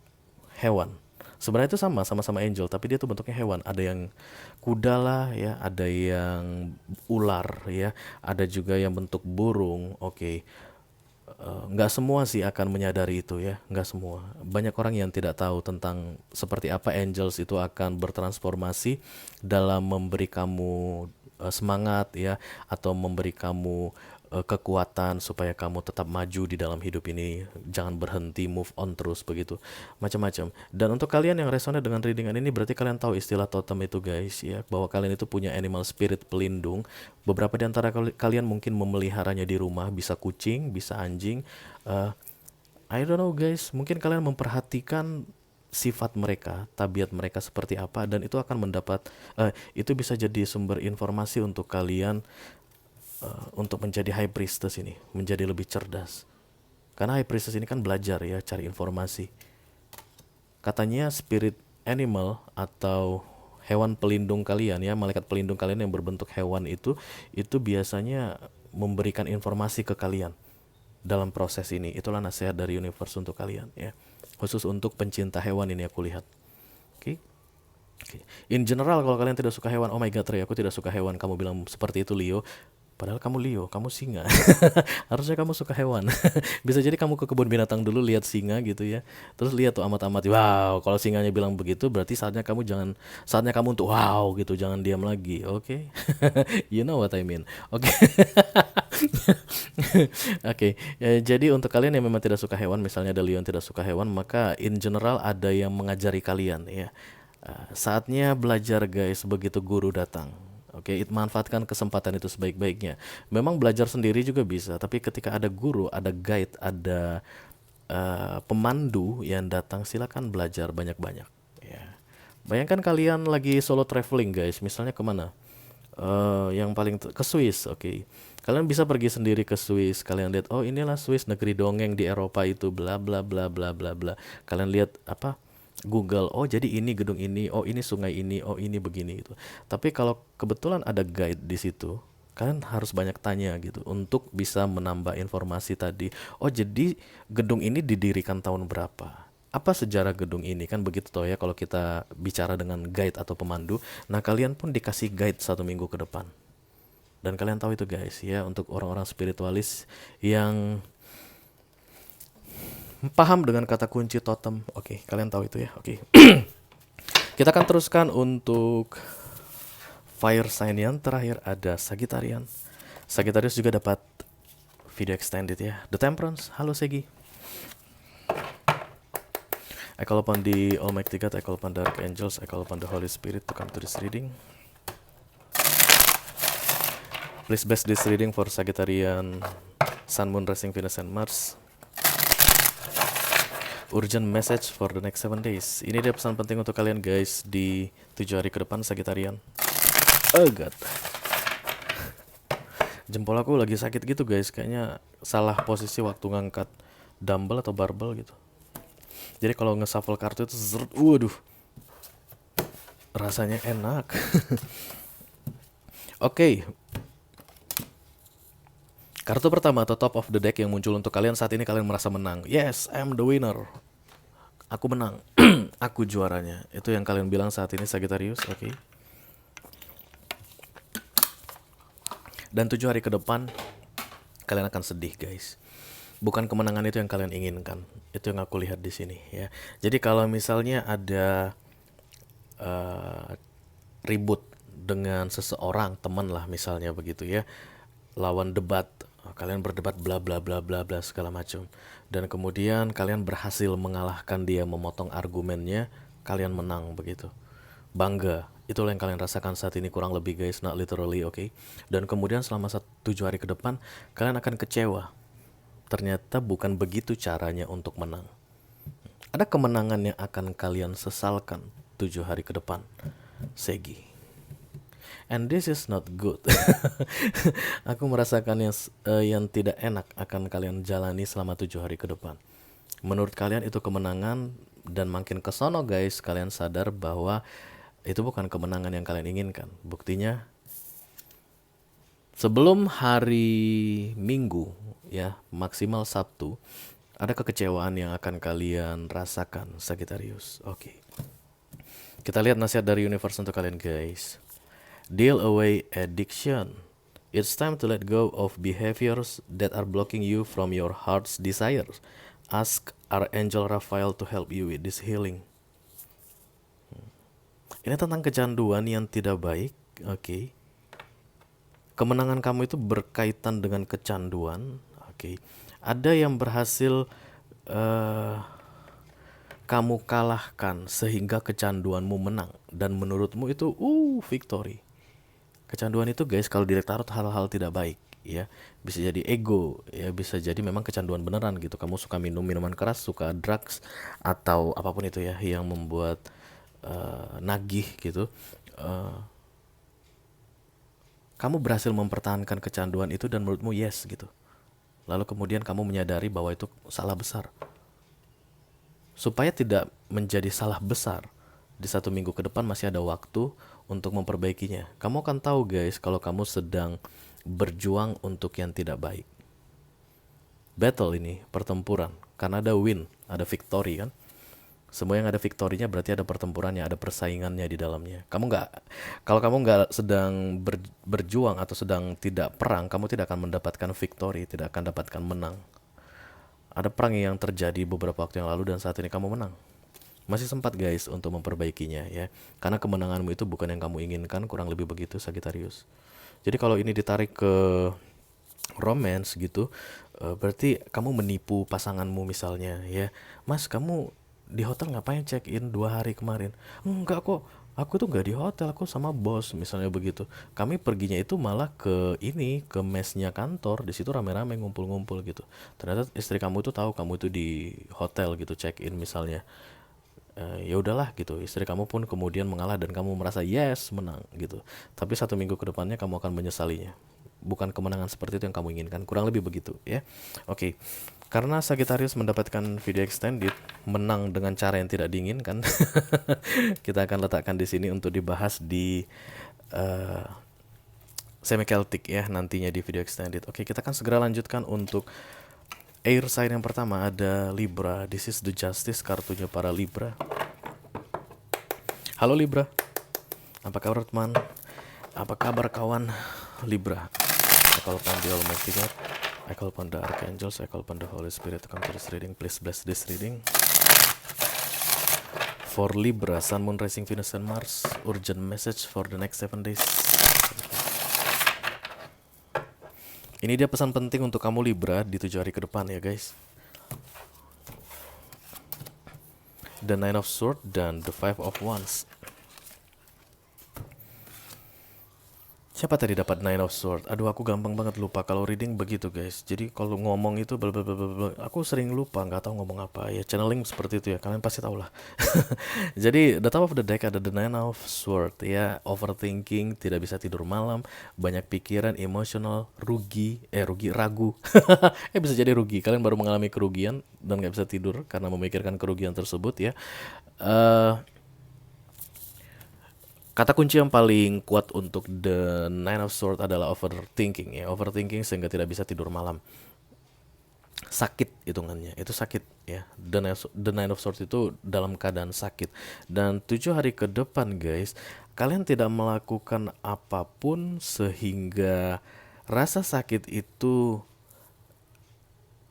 hewan. Sebenarnya itu sama-sama angel tapi dia tuh bentuknya hewan. Ada yang kuda lah ya, ada yang ular ya, ada juga yang bentuk burung. Oke. Nggak semua sih akan menyadari itu ya, nggak semua. Banyak orang yang tidak tahu tentang seperti apa angels itu akan bertransformasi dalam memberi kamu semangat ya, atau memberi kamu kekuatan supaya kamu tetap maju di dalam hidup ini, jangan berhenti, move on terus begitu, macam-macam. Dan untuk kalian yang resonate dengan readingan ini berarti kalian tahu istilah totem itu guys ya, bahwa kalian itu punya animal spirit pelindung. Beberapa di antara kalian mungkin memeliharanya di rumah, bisa kucing, bisa anjing. Uh, I don't know guys, mungkin kalian memperhatikan sifat mereka, tabiat mereka seperti apa, dan itu akan itu bisa jadi sumber informasi untuk kalian untuk menjadi high priestess ini, menjadi lebih cerdas. Karena high priestess ini kan belajar ya, cari informasi. Katanya spirit animal atau hewan pelindung kalian ya, malaikat pelindung kalian yang berbentuk hewan itu biasanya memberikan informasi ke kalian dalam proses ini. Itulah nasihat dari universe untuk kalian ya. Khusus untuk pencinta hewan ini aku lihat. Oke. Okay. In general kalau kalian tidak suka hewan, oh my god Ray, aku tidak suka hewan. Kamu bilang seperti itu Leo. Padahal kamu Leo, kamu singa. Harusnya kamu suka hewan. Bisa jadi kamu ke kebun binatang dulu lihat singa gitu ya. Terus lihat tuh amat-amat. Wow, kalau singanya bilang begitu berarti saatnya kamu untuk wow gitu, jangan diam lagi. Oke. Okay? You know what I mean. Oke. Okay. Oke. Okay. Jadi untuk kalian yang memang tidak suka hewan, misalnya ada Leo yang tidak suka hewan, maka in general ada yang mengajari kalian ya. Saatnya belajar guys begitu guru datang. Oke, manfaatkan kesempatan itu sebaik-baiknya. Memang belajar sendiri juga bisa, tapi ketika ada guru, ada guide, ada pemandu yang datang, silakan belajar banyak-banyak. Ya. Bayangkan kalian lagi solo traveling guys, misalnya kemana? Yang paling ke Swiss, oke. Kalian bisa pergi sendiri ke Swiss. Kalian lihat, oh inilah Swiss, negeri dongeng di Eropa itu, bla bla bla bla bla bla. Kalian lihat apa? Google, oh jadi ini gedung ini, oh ini sungai ini, oh ini begini gitu. Tapi kalau kebetulan ada guide di situ, kalian harus banyak tanya gitu untuk bisa menambah informasi tadi. Oh jadi gedung ini didirikan tahun berapa? Apa sejarah gedung ini? Kan begitu toh ya kalau kita bicara dengan guide atau pemandu. Nah kalian pun dikasih guide 1 minggu ke depan. Dan kalian tahu itu guys ya, untuk orang-orang spiritualis yang paham dengan kata kunci totem. Oke, kalian tahu itu ya. Oke. Kita akan teruskan untuk fire sign yang terakhir ada Sagittarian. Sagittarius juga dapat video extended ya. The Temperance. Halo Segi. I call upon the Almighty God, I call upon the Archangels, I call upon the Holy Spirit to come to this reading. Please best this reading for Sagittarian, Sun, Moon, Rising, Venus, and Mars. Urgent message for the next 7 days. Ini dia pesan penting untuk kalian guys di 7 hari ke depan Sagittarian. Oh god. Jempol aku lagi sakit gitu guys, kayaknya salah posisi waktu ngangkat dumbbell atau barbell gitu. Jadi kalau nge-shuffle kartu itu waduh. Rasanya enak. Oke. Kartu pertama atau top of the deck yang muncul untuk kalian saat ini, kalian merasa menang. Yes, I'm the winner. Aku menang. Aku juaranya. Itu yang kalian bilang saat ini Sagittarius, oke. Dan 7 hari ke depan kalian akan sedih, guys. Bukan kemenangan itu yang kalian inginkan. Itu yang aku lihat di sini ya. Jadi kalau misalnya ada ribut dengan seseorang, teman lah misalnya begitu ya. Lawan debat, kalian berdebat bla bla bla bla bla segala macam. Dan kemudian kalian berhasil mengalahkan dia, memotong argumennya, kalian menang begitu. Bangga. Itulah yang kalian rasakan saat ini kurang lebih guys, not literally, oke. Dan kemudian selama 7 hari ke depan kalian akan kecewa. Ternyata bukan begitu caranya untuk menang. Ada kemenangan yang akan kalian sesalkan 7 hari ke depan. Segi. And this is not good. Aku merasakan yang tidak enak akan kalian jalani selama 7 hari ke depan. Menurut kalian itu kemenangan, dan makin kesono guys, kalian sadar bahwa itu bukan kemenangan yang kalian inginkan. Buktinya sebelum hari Minggu ya, maksimal Sabtu, ada kekecewaan yang akan kalian rasakan Sagittarius. Oke. Kita lihat nasihat dari universe untuk kalian guys. Deal away addiction. It's time to let go of behaviors that are blocking you from your heart's desires. Ask Archangel Raphael to help you with this healing. Ini tentang kecanduan yang tidak baik, oke. Kemenangan kamu itu berkaitan dengan kecanduan, oke. Ada yang berhasil kamu kalahkan sehingga kecanduanmu menang, dan menurutmu itu victory. Kecanduan itu guys kalau dilihat tarot hal-hal tidak baik ya. Bisa jadi ego ya, bisa jadi memang kecanduan beneran gitu. Kamu suka minum minuman keras, suka drugs atau apapun itu ya yang membuat nagih gitu. Kamu berhasil mempertahankan kecanduan itu dan menurutmu yes gitu. Lalu kemudian kamu menyadari bahwa itu salah besar. Supaya tidak menjadi salah besar, di 1 minggu ke depan masih ada waktu untuk memperbaikinya. Kamu akan tahu guys kalau kamu sedang berjuang untuk yang tidak baik. Battle ini, pertempuran. Karena ada win, ada victory kan. Semua yang ada victorinya berarti ada pertempurannya, ada persaingannya di dalamnya. Kalau kamu nggak sedang berjuang atau sedang tidak perang, kamu tidak akan mendapatkan victory, tidak akan dapatkan menang. Ada perang yang terjadi beberapa waktu yang lalu dan saat ini kamu menang. Masih sempat guys untuk memperbaikinya ya. Karena kemenanganmu itu bukan yang kamu inginkan, kurang lebih begitu Sagittarius. Jadi kalau ini ditarik ke romance gitu, berarti kamu menipu pasanganmu misalnya ya. Mas, kamu di hotel ngapain check in 2 hari kemarin? Enggak kok, aku tuh nggak di hotel, aku sama bos misalnya begitu. Kami perginya itu malah ke mesnya kantor, di situ rame-rame ngumpul-ngumpul gitu. Ternyata istri kamu itu tahu kamu itu di hotel gitu check in misalnya. Ya udahlah gitu, istri kamu pun kemudian mengalah dan kamu merasa yes menang gitu. Tapi 1 minggu ke depannya kamu akan menyesalinya. bukan kemenangan seperti itu yang kamu inginkan. Kurang lebih begitu ya. Oke. Karena Sagittarius mendapatkan video extended menang dengan cara yang tidak diinginkan, kita akan letakkan di sini untuk dibahas di semi Celtic ya nantinya di video extended. Oke, kita akan segera lanjutkan untuk air sign yang pertama, ada Libra. This is the justice, kartunya para Libra. Halo Libra, apa kabar teman? Apa kabar kawan Libra? I call upon the Almighty God, I call upon the Archangels, I call upon the Holy Spirit to come to this reading. Please bless this reading. For Libra, Sun, Moon, Rising, Venus, and Mars, urgent message for the next 7 days. Ini dia pesan penting untuk kamu Libra di 7 hari ke depan ya guys. The Nine of Swords dan The Five of Wands. Siapa tadi dapat Nine of Swords? Aduh, aku gampang banget lupa kalau reading begitu guys. Jadi kalau ngomong itu aku sering lupa, nggak tahu ngomong apa. Ya channeling seperti itu ya, kalian pasti tahu lah. Jadi the top of the deck ada the Nine of Swords ya. Overthinking, tidak bisa tidur malam, banyak pikiran, emosional, ragu. Bisa jadi rugi. Kalian baru mengalami kerugian dan nggak bisa tidur karena memikirkan kerugian tersebut ya. Kata kunci yang paling kuat untuk the Nine of Swords adalah overthinking ya. Overthinking sehingga tidak bisa tidur malam. Sakit hitungannya, itu sakit ya. The Nine of Swords itu dalam keadaan sakit. Dan 7 hari ke depan guys, kalian tidak melakukan apapun sehingga rasa sakit itu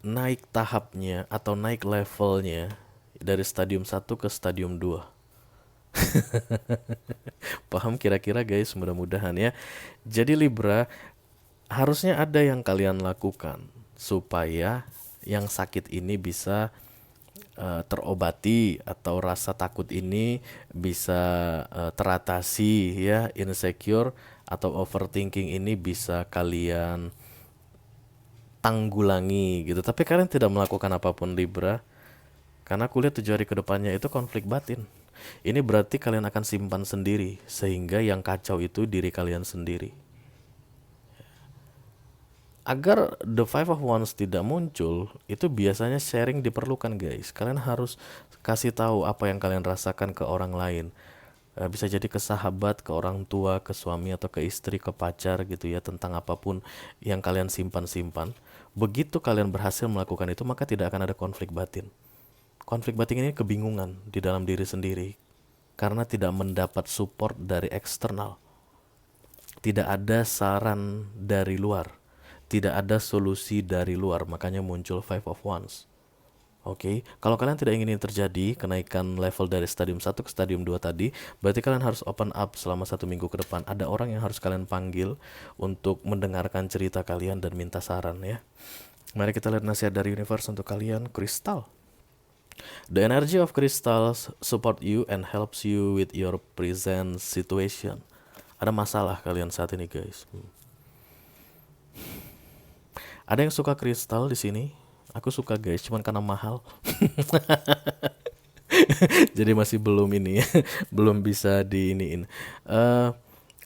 naik tahapnya atau naik levelnya dari stadium 1 ke stadium 2. Paham kira-kira guys, mudah-mudahan ya. Jadi Libra, harusnya ada yang kalian lakukan supaya yang sakit ini bisa terobati atau rasa takut ini bisa teratasi ya. Insecure atau overthinking ini bisa kalian tanggulangi gitu. Tapi kalian tidak melakukan apapun Libra, karena aku lihat 7 hari ke depannya itu konflik batin. Ini berarti kalian akan simpan sendiri, sehingga yang kacau itu diri kalian sendiri. Agar the Five of Wands tidak muncul, itu biasanya sharing diperlukan guys. Kalian harus kasih tahu apa yang kalian rasakan ke orang lain. Bisa jadi ke sahabat, ke orang tua, ke suami atau ke istri, ke pacar gitu ya, tentang apapun yang kalian simpan-simpan. Begitu kalian berhasil melakukan itu, maka tidak akan ada konflik batin. Konflik batin ini kebingungan di dalam diri sendiri karena tidak mendapat support dari eksternal. Tidak ada saran dari luar, tidak ada solusi dari luar, makanya muncul Five of Wands. Oke, kalau kalian tidak ingin ini terjadi, kenaikan level dari stadium 1 ke stadium 2 tadi, berarti kalian harus open up selama 1 minggu ke depan. Ada orang yang harus kalian panggil untuk mendengarkan cerita kalian dan minta saran ya. Mari kita lihat nasihat dari universe untuk kalian, kristal. The energy of crystals support you and helps you with your present situation. Ada masalah kalian saat ini guys. Ada yang suka kristal di sini? Aku suka guys, cuman karena mahal. Jadi masih belum ini ya, belum bisa diiniin.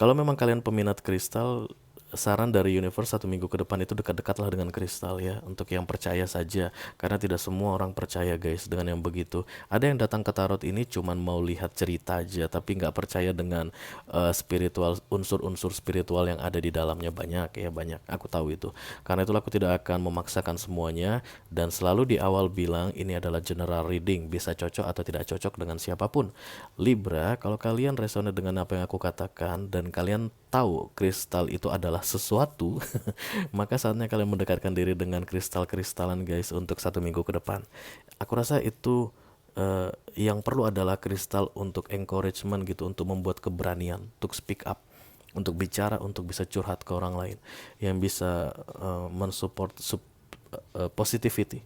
Kalau memang kalian peminat kristal, saran dari universe 1 minggu ke depan itu dekat-dekatlah dengan kristal ya, untuk yang percaya saja, karena tidak semua orang percaya guys dengan yang begitu. Ada yang datang ke tarot ini cuman mau lihat cerita aja, tapi nggak percaya dengan spiritual, unsur-unsur spiritual yang ada di dalamnya. Banyak ya, banyak, aku tahu itu. Karena itulah aku tidak akan memaksakan semuanya, dan selalu di awal bilang ini adalah general reading, bisa cocok atau tidak cocok dengan siapapun. Libra, kalau kalian resonate dengan apa yang aku katakan dan kalian tahu kristal itu adalah sesuatu, maka saatnya kalian mendekatkan diri dengan kristal-kristalan guys untuk 1 minggu ke depan. Aku rasa itu yang perlu adalah kristal untuk encouragement gitu, untuk membuat keberanian, untuk speak up, untuk bicara, untuk bisa curhat ke orang lain, yang bisa mensupport positivity.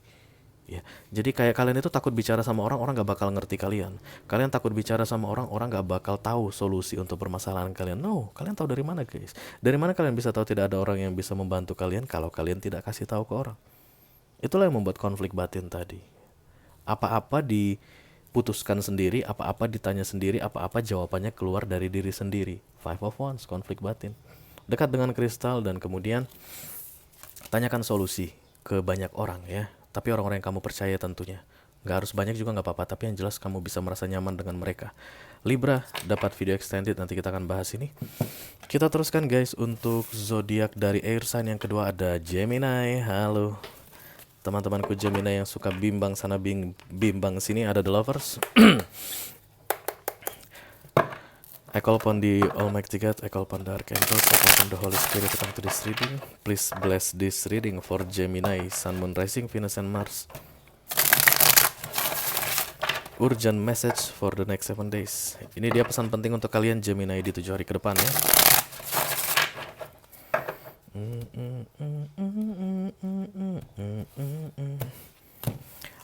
Ya, jadi kayak kalian itu takut bicara sama orang, orang gak bakal ngerti kalian. Kalian takut bicara sama orang, orang gak bakal tahu solusi untuk permasalahan kalian. No, kalian tahu dari mana guys? Dari mana kalian bisa tahu tidak ada orang yang bisa membantu kalian kalau kalian tidak kasih tahu ke orang? Itulah yang membuat konflik batin tadi. Apa-apa diputuskan sendiri, apa-apa ditanya sendiri, apa-apa jawabannya keluar dari diri sendiri. Five of Wands, konflik batin. Dekat dengan kristal dan kemudian tanyakan solusi ke banyak orang ya. Tapi orang-orang yang kamu percaya tentunya. Nggak harus banyak juga nggak apa-apa, tapi yang jelas kamu bisa merasa nyaman dengan mereka. Libra dapat video extended, nanti kita akan bahas ini. Kita teruskan guys untuk zodiak dari air sign yang kedua ada Gemini. Halo teman-temanku Gemini yang suka bimbang sana bimbang sini, ada The Lovers. I call upon the Almighty God, I call upon the Archangels, I call upon the Holy Spirit to come to this reading. Please bless this reading for Gemini, Sun, Moon, Rising, Venus, and Mars. Urgent message for the next 7 days. Ini dia pesan penting untuk kalian Gemini di 7 hari ke depan ya.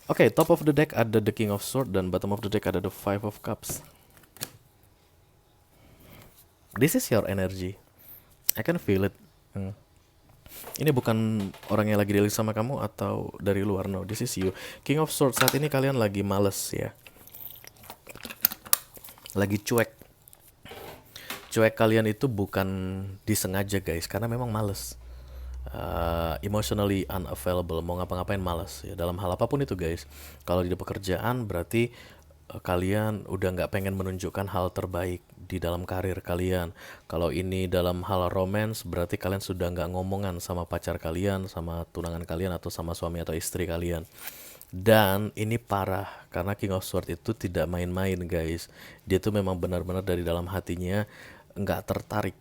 Oke, top of the deck ada the King of Swords dan bottom of the deck ada the Five of Cups. This is your energy. I can feel it. Ini bukan orang yang lagi dealing sama kamu atau dari luar, no. This is you. King of Swords, saat ini kalian lagi males ya. Lagi cuek. Cuek kalian itu bukan disengaja guys, karena memang males. Emotionally unavailable, mau ngapa-ngapain males ya, dalam hal apapun itu guys. Kalau di pekerjaan berarti kalian udah nggak pengen menunjukkan hal terbaik di dalam karir kalian. Kalau ini dalam hal romance berarti kalian sudah nggak ngomongan sama pacar kalian, sama tunangan kalian, atau sama suami atau istri kalian. Dan ini parah karena King of Swords itu tidak main-main guys. Dia tuh memang benar-benar dari dalam hatinya nggak tertarik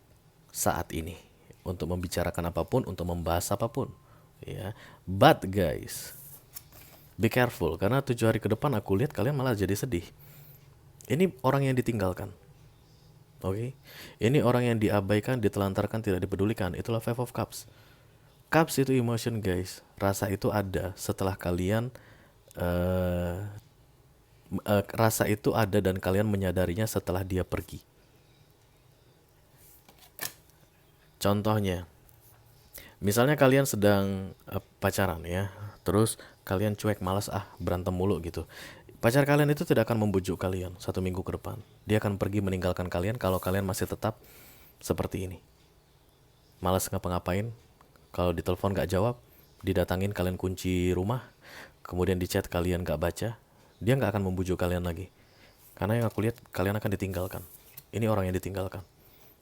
saat ini untuk membicarakan apapun, untuk membahas apapun ya. But guys, be careful, karena 7 hari ke depan aku lihat kalian malah jadi sedih. Ini orang yang ditinggalkan. Oke. Ini orang yang diabaikan, ditelantarkan, tidak dipedulikan. Itulah Five of Cups. Cups itu emotion guys. Rasa itu ada setelah kalian rasa itu ada dan kalian menyadarinya setelah dia pergi. Contohnya, misalnya kalian sedang pacaran ya, terus kalian cuek, malas, berantem mulu gitu. Pacar kalian itu tidak akan membujuk kalian 1 minggu ke depan. Dia akan pergi meninggalkan kalian kalau kalian masih tetap seperti ini. Malas ngapa-ngapain, kalau ditelepon gak jawab, didatangin kalian kunci rumah, kemudian di chat kalian gak baca, dia gak akan membujuk kalian lagi. Karena yang aku lihat kalian akan ditinggalkan. Ini orang yang ditinggalkan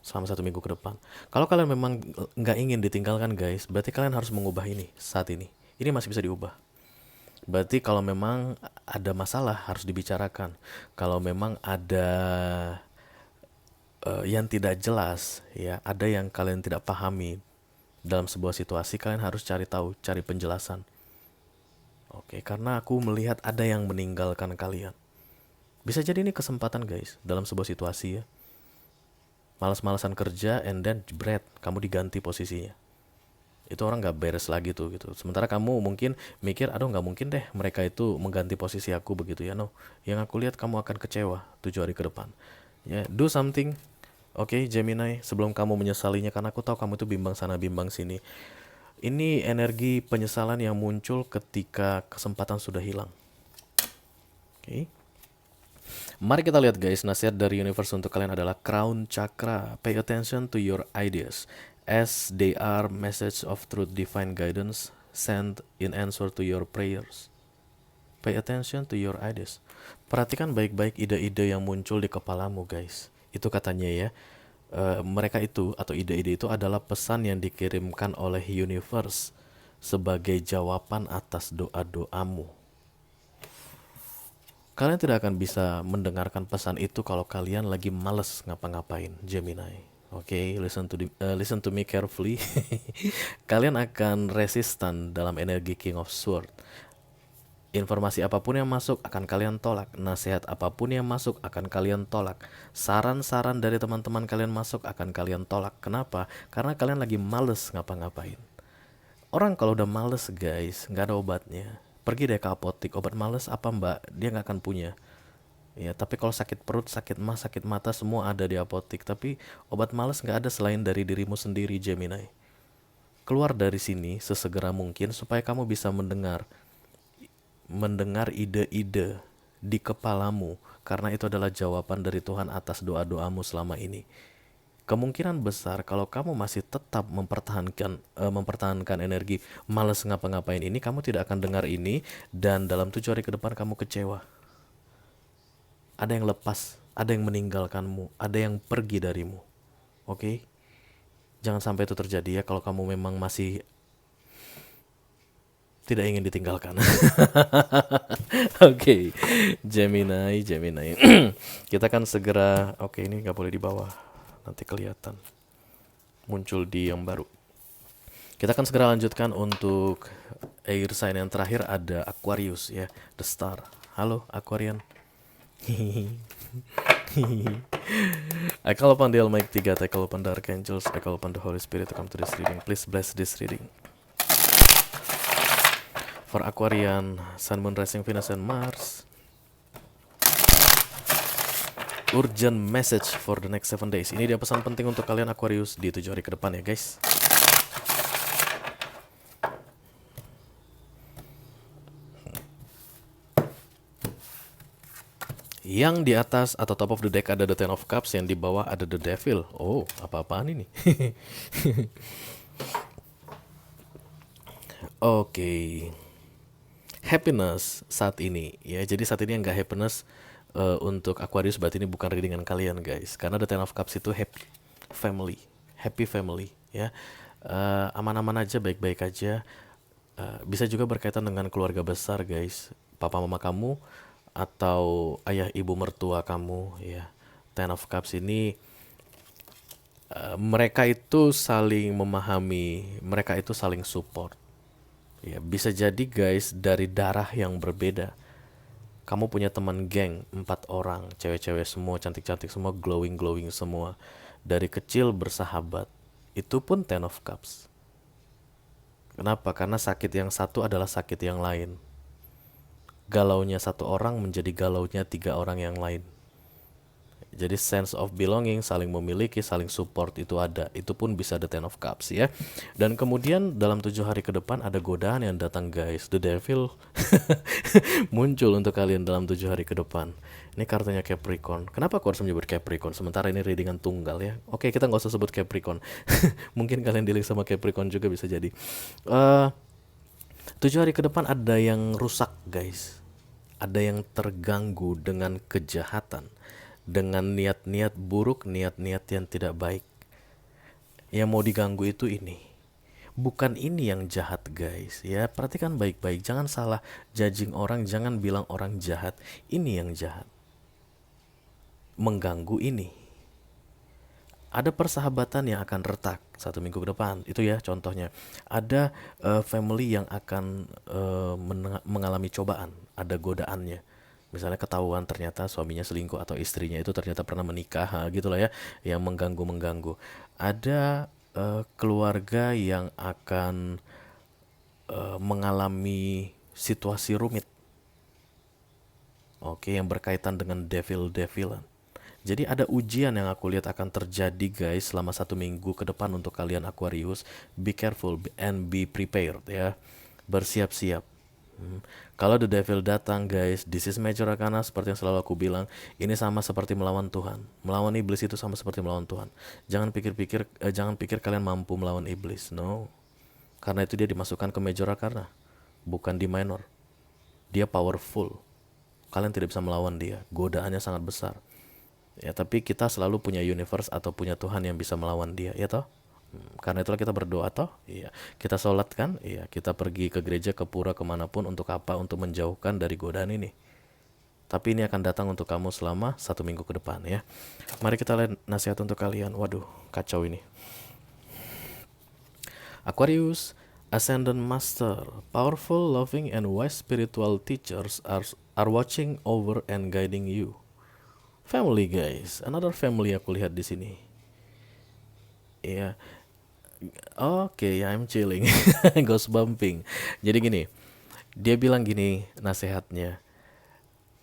selama 1 minggu ke depan. Kalau kalian memang nggak ingin ditinggalkan guys, berarti kalian harus mengubah ini saat ini. Ini masih bisa diubah. Berarti kalau memang ada masalah harus dibicarakan. Kalau memang ada yang tidak jelas, ya, ada yang kalian tidak pahami dalam sebuah situasi, kalian harus cari tahu, cari penjelasan. Oke, karena aku melihat ada yang meninggalkan kalian. Bisa jadi ini kesempatan guys dalam sebuah situasi ya. Malas-malasan kerja and then jebret, kamu diganti posisinya. Itu orang gak beres lagi tuh gitu. Sementara kamu mungkin mikir, aduh gak mungkin deh mereka itu mengganti posisi aku begitu ya. No, yang aku lihat kamu akan kecewa 7 hari ke depan ya. Do something. Oke, Gemini, sebelum kamu menyesalinya, karena aku tahu kamu itu bimbang sana bimbang sini. Ini energi penyesalan yang muncul ketika kesempatan sudah hilang. Oke. Mari kita lihat guys, nasihat dari universe untuk kalian adalah Crown Chakra. Pay attention to your ideas as they are message of truth, divine guidance sent in answer to your prayers. Pay attention to your ideas. Perhatikan baik-baik ide-ide yang muncul di kepalamu guys. Itu katanya ya, mereka itu atau ide-ide itu adalah pesan yang dikirimkan oleh universe sebagai jawaban atas doa-doamu. Kalian tidak akan bisa mendengarkan pesan itu kalau kalian lagi males ngapa-ngapain, Gemini. Oke, listen to me carefully. Kalian akan resistan dalam energi King of Swords. Informasi apapun yang masuk akan kalian tolak. Nasihat apapun yang masuk akan kalian tolak. Saran-saran dari teman-teman kalian masuk akan kalian tolak. Kenapa? Karena kalian lagi males ngapa-ngapain. Orang kalau udah males guys, nggak ada obatnya. Pergi deh ke apotik, obat males apa mbak? Dia nggak akan punya. Ya, tapi kalau sakit perut, sakit mah, sakit mata, semua ada di apotik. Tapi obat males nggak ada selain dari dirimu sendiri, Gemini. Keluar dari sini sesegera mungkin supaya kamu bisa mendengar ide-ide di kepalamu. Karena itu adalah jawaban dari Tuhan atas doa-doamu selama ini. kemungkinan besar kalau kamu masih tetap mempertahankan energi males ngapa-ngapain ini, kamu tidak akan dengar ini, dan dalam 7 hari ke depan kamu kecewa. Ada yang lepas, ada yang meninggalkanmu, ada yang pergi darimu. Oke? Jangan sampai itu terjadi ya kalau kamu memang masih tidak ingin ditinggalkan. Oke, Gemini. Kita kan segera, oke, ini nggak boleh di bawah, nanti kelihatan muncul di yang baru. Kita akan segera lanjutkan untuk air sign yang terakhir, ada Aquarius ya, the star. Halo Aquarian. I call upon the Almighty God, I call upon the Archangels, I call upon the Holy Spirit to come to this reading. Please bless this reading. For Aquarian, Sun, Moon, Rising, Venus, and Mars. Urgent message for the next 7 days. Ini dia pesan penting untuk kalian Aquarius di 7 hari ke depan ya guys. Yang di atas atau top of the deck ada the Ten of Cups, yang di bawah ada the Devil. Oh, apa-apaan ini? Oke. Happiness saat ini ya. Jadi saat ini yang nggak happiness untuk Aquarius berarti ini bukan readingan kalian guys. Karena the Ten of Cups itu happy family ya. Aman-aman aja, baik-baik aja. Bisa juga berkaitan dengan keluarga besar guys. Papa mama kamu atau ayah ibu mertua kamu ya. Ten of Cups ini mereka itu saling memahami, mereka itu saling support. Ya, bisa jadi guys dari darah yang berbeda. Kamu punya teman geng 4 orang, cewek-cewek semua, cantik-cantik semua, glowing semua. Dari kecil bersahabat. Itu pun Ten of Cups. Kenapa? Karena sakit yang satu adalah sakit yang lain. Galaunya satu orang menjadi galaunya 3 orang yang lain. Jadi sense of belonging, saling memiliki, saling support itu ada. Itu pun bisa the Ten of Cups ya. Dan kemudian dalam 7 hari ke depan ada godaan yang datang guys. The Devil muncul untuk kalian dalam 7 hari ke depan. Ini kartunya Capricorn. Kenapa aku harus menyebut Capricorn? Sementara ini readingan tunggal ya. Oke, kita nggak usah sebut Capricorn. Mungkin kalian dealing sama Capricorn juga bisa jadi. 7 hari ke depan ada yang rusak guys. Ada yang terganggu dengan kejahatan, dengan niat-niat buruk, niat-niat yang tidak baik. Yang mau diganggu itu ini. Bukan ini yang jahat guys ya. Perhatikan baik-baik, jangan salah judging orang, jangan bilang orang jahat. Ini yang jahat, mengganggu ini. Ada persahabatan yang akan retak 1 minggu ke depan. Itu ya contohnya. Ada family yang akan mengalami cobaan, ada godaannya. Misalnya ketahuan ternyata suaminya selingkuh atau istrinya itu ternyata pernah menikah, gitulah ya, yang mengganggu. Ada keluarga yang akan mengalami situasi rumit. Oke, yang berkaitan dengan devilan. Jadi ada ujian yang aku lihat akan terjadi guys selama 1 minggu ke depan untuk kalian Aquarius. Be careful and be prepared ya. Bersiap-siap. Kalau the devil datang guys, this is major arcana, seperti yang selalu aku bilang, ini sama seperti melawan Tuhan. Melawan iblis itu sama seperti melawan Tuhan. Jangan pikir kalian mampu melawan iblis. No. Karena itu dia dimasukkan ke major arcana, bukan di minor. Dia powerful. Kalian tidak bisa melawan dia. Godaannya sangat besar. Ya, tapi kita selalu punya universe atau punya Tuhan yang bisa melawan dia, ya toh? Karena itulah kita berdoa toh, iya. Kita sholat kan, iya. Kita pergi ke gereja, ke pura, kemanapun untuk apa? Untuk menjauhkan dari godaan ini. Tapi ini akan datang untuk kamu selama 1 minggu ke depan ya. Mari kita lihat nasihat untuk kalian. Waduh, kacau ini. Aquarius, Ascendant Master, powerful, loving, and wise spiritual teachers are watching over and guiding you. Family guys, another family aku lihat di sini. Iya. Oke, I'm chilling. Ghost bumping. Jadi gini, dia bilang gini nasihatnya.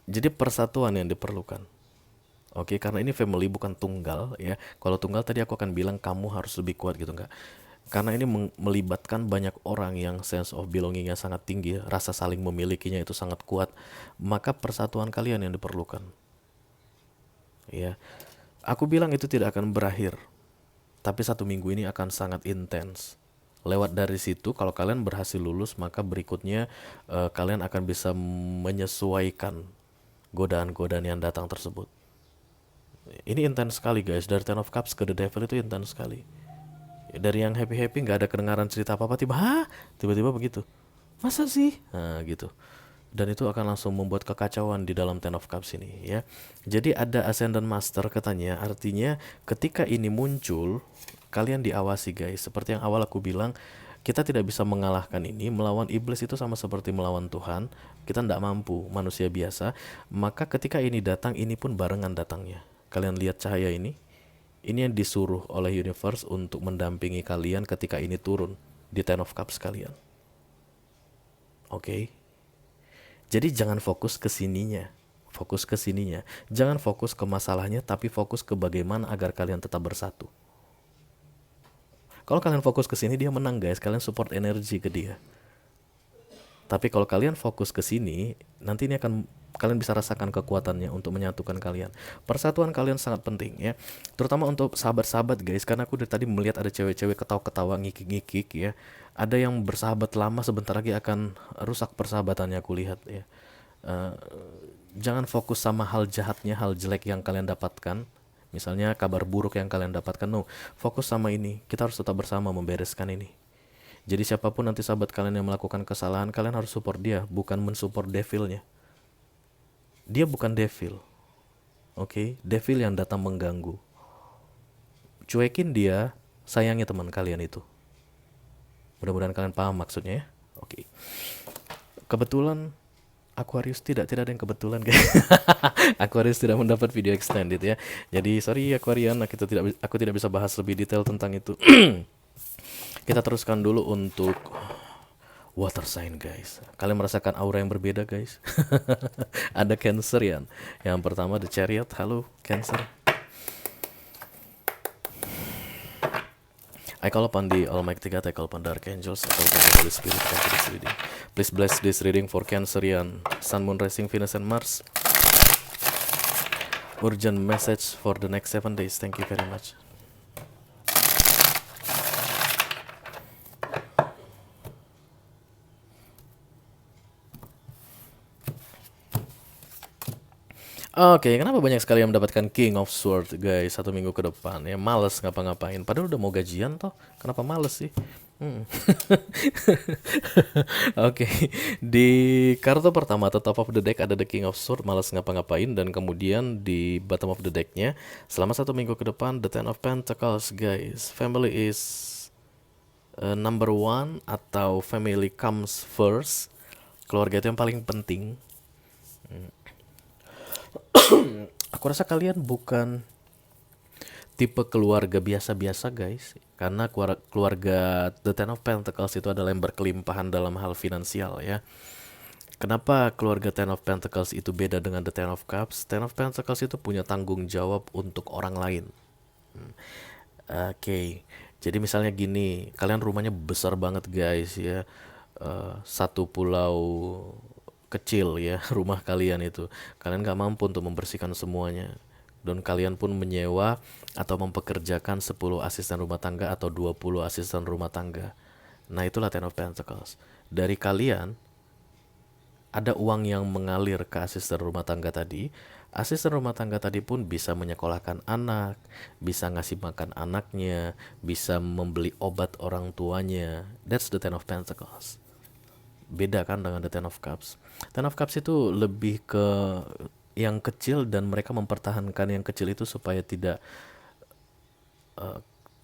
Jadi persatuan yang diperlukan. Oke, karena ini family bukan tunggal ya. Kalau tunggal tadi aku akan bilang kamu harus lebih kuat gitu, enggak. Karena ini melibatkan banyak orang yang sense of belongingnya sangat tinggi, rasa saling memilikinya itu sangat kuat. Maka persatuan kalian yang diperlukan. Ya, aku bilang itu tidak akan berakhir Tapi 1 minggu ini akan sangat intens. Lewat dari situ, kalau kalian berhasil lulus, maka berikutnya kalian akan bisa menyesuaikan godaan-godaan yang datang tersebut. Ini intens sekali guys, dari Ten of Cups ke The Devil itu intens sekali. Dari yang happy-happy nggak ada kedengaran cerita apa-apa, tiba-tiba begitu. Masa sih? Nah gitu. Dan itu akan langsung membuat kekacauan di dalam Ten of Cups ini ya. Jadi ada Ascendant Master katanya, artinya ketika ini muncul, kalian diawasi guys. Seperti yang awal aku bilang, kita tidak bisa mengalahkan ini. Melawan iblis itu sama seperti melawan Tuhan. Kita tidak mampu, manusia biasa. Maka ketika ini datang, ini pun barengan datangnya. Kalian lihat cahaya ini? Ini yang disuruh oleh universe untuk mendampingi kalian ketika ini turun di Ten of Cups kalian. Oke. Jadi jangan fokus ke sininya. Fokus ke sininya. Jangan fokus ke masalahnya, tapi fokus ke bagaimana agar kalian tetap bersatu. Kalau kalian fokus ke sini, dia menang guys. Kalian support energi ke dia. Tapi kalau kalian fokus ke sini, nanti ini akan kalian bisa rasakan kekuatannya untuk menyatukan kalian. Persatuan kalian sangat penting ya. Terutama untuk sahabat-sahabat guys, karena aku dari tadi melihat ada cewek-cewek ketawa-ketawa, ngikik-ngikik ya. Ada yang bersahabat lama, sebentar lagi akan rusak persahabatannya, aku lihat ya. Jangan fokus sama hal jahatnya, hal jelek yang kalian dapatkan. Misalnya kabar buruk yang kalian dapatkan. No, fokus sama ini. Kita harus tetap bersama membereskan ini. Jadi siapapun nanti sahabat kalian yang melakukan kesalahan, kalian harus support dia, bukan mensupport devilnya. Dia bukan devil. Oke, devil yang datang mengganggu. Cuekin dia, sayangi teman kalian itu. Mudah-mudahan kalian paham maksudnya ya. Oke. Kebetulan Aquarius tidak ada yang kebetulan guys. Aquarius tidak mendapat video extended ya. Jadi sorry Aquarian, aku tidak bisa bahas lebih detail tentang itu. Kita teruskan dulu untuk water sign guys. Kalian merasakan aura yang berbeda guys. Ada Cancerian. Yang pertama The Chariot. Halo Cancer. I call upon the Almighty God, I call upon the Archangels, I call upon the Holy Spirit to come to this reading. Please bless this reading for Cancerian, Sun, Moon, Rising, Venus, and Mars. Urgent message for the next 7 days. Thank you very much. Oke, kenapa banyak sekali yang mendapatkan King of Swords guys 1 minggu ke depan ya? Males ngapa-ngapain, padahal udah mau gajian toh, kenapa males sih? Oke, di kartu pertama atau top of the deck ada the King of Swords, males ngapa-ngapain. Dan kemudian di bottom of the decknya, selama 1 minggu ke depan the Ten of Pentacles guys. Family is number one, atau family comes first. Keluarga itu yang paling penting. Aku rasa kalian bukan tipe keluarga biasa-biasa guys, karena keluarga The Ten of Pentacles itu adalah yang berkelimpahan dalam hal finansial ya. Kenapa keluarga Ten of Pentacles itu beda dengan The Ten of Cups? Ten of Pentacles itu punya tanggung jawab untuk orang lain. Oke, jadi misalnya gini, kalian rumahnya besar banget guys ya, satu pulau kecil ya, rumah kalian itu kalian gak mampu untuk membersihkan semuanya, dan kalian pun menyewa atau mempekerjakan 10 asisten rumah tangga atau 20 asisten rumah tangga. Nah itulah Ten of Pentacles. Dari kalian ada uang yang mengalir ke asisten rumah tangga tadi. Asisten rumah tangga tadi pun bisa menyekolahkan anak, bisa ngasih makan anaknya, bisa membeli obat orang tuanya. That's the Ten of Pentacles. Beda kan dengan the Ten of Cups. Ten of Cups itu lebih ke yang kecil, dan mereka mempertahankan yang kecil itu supaya tidak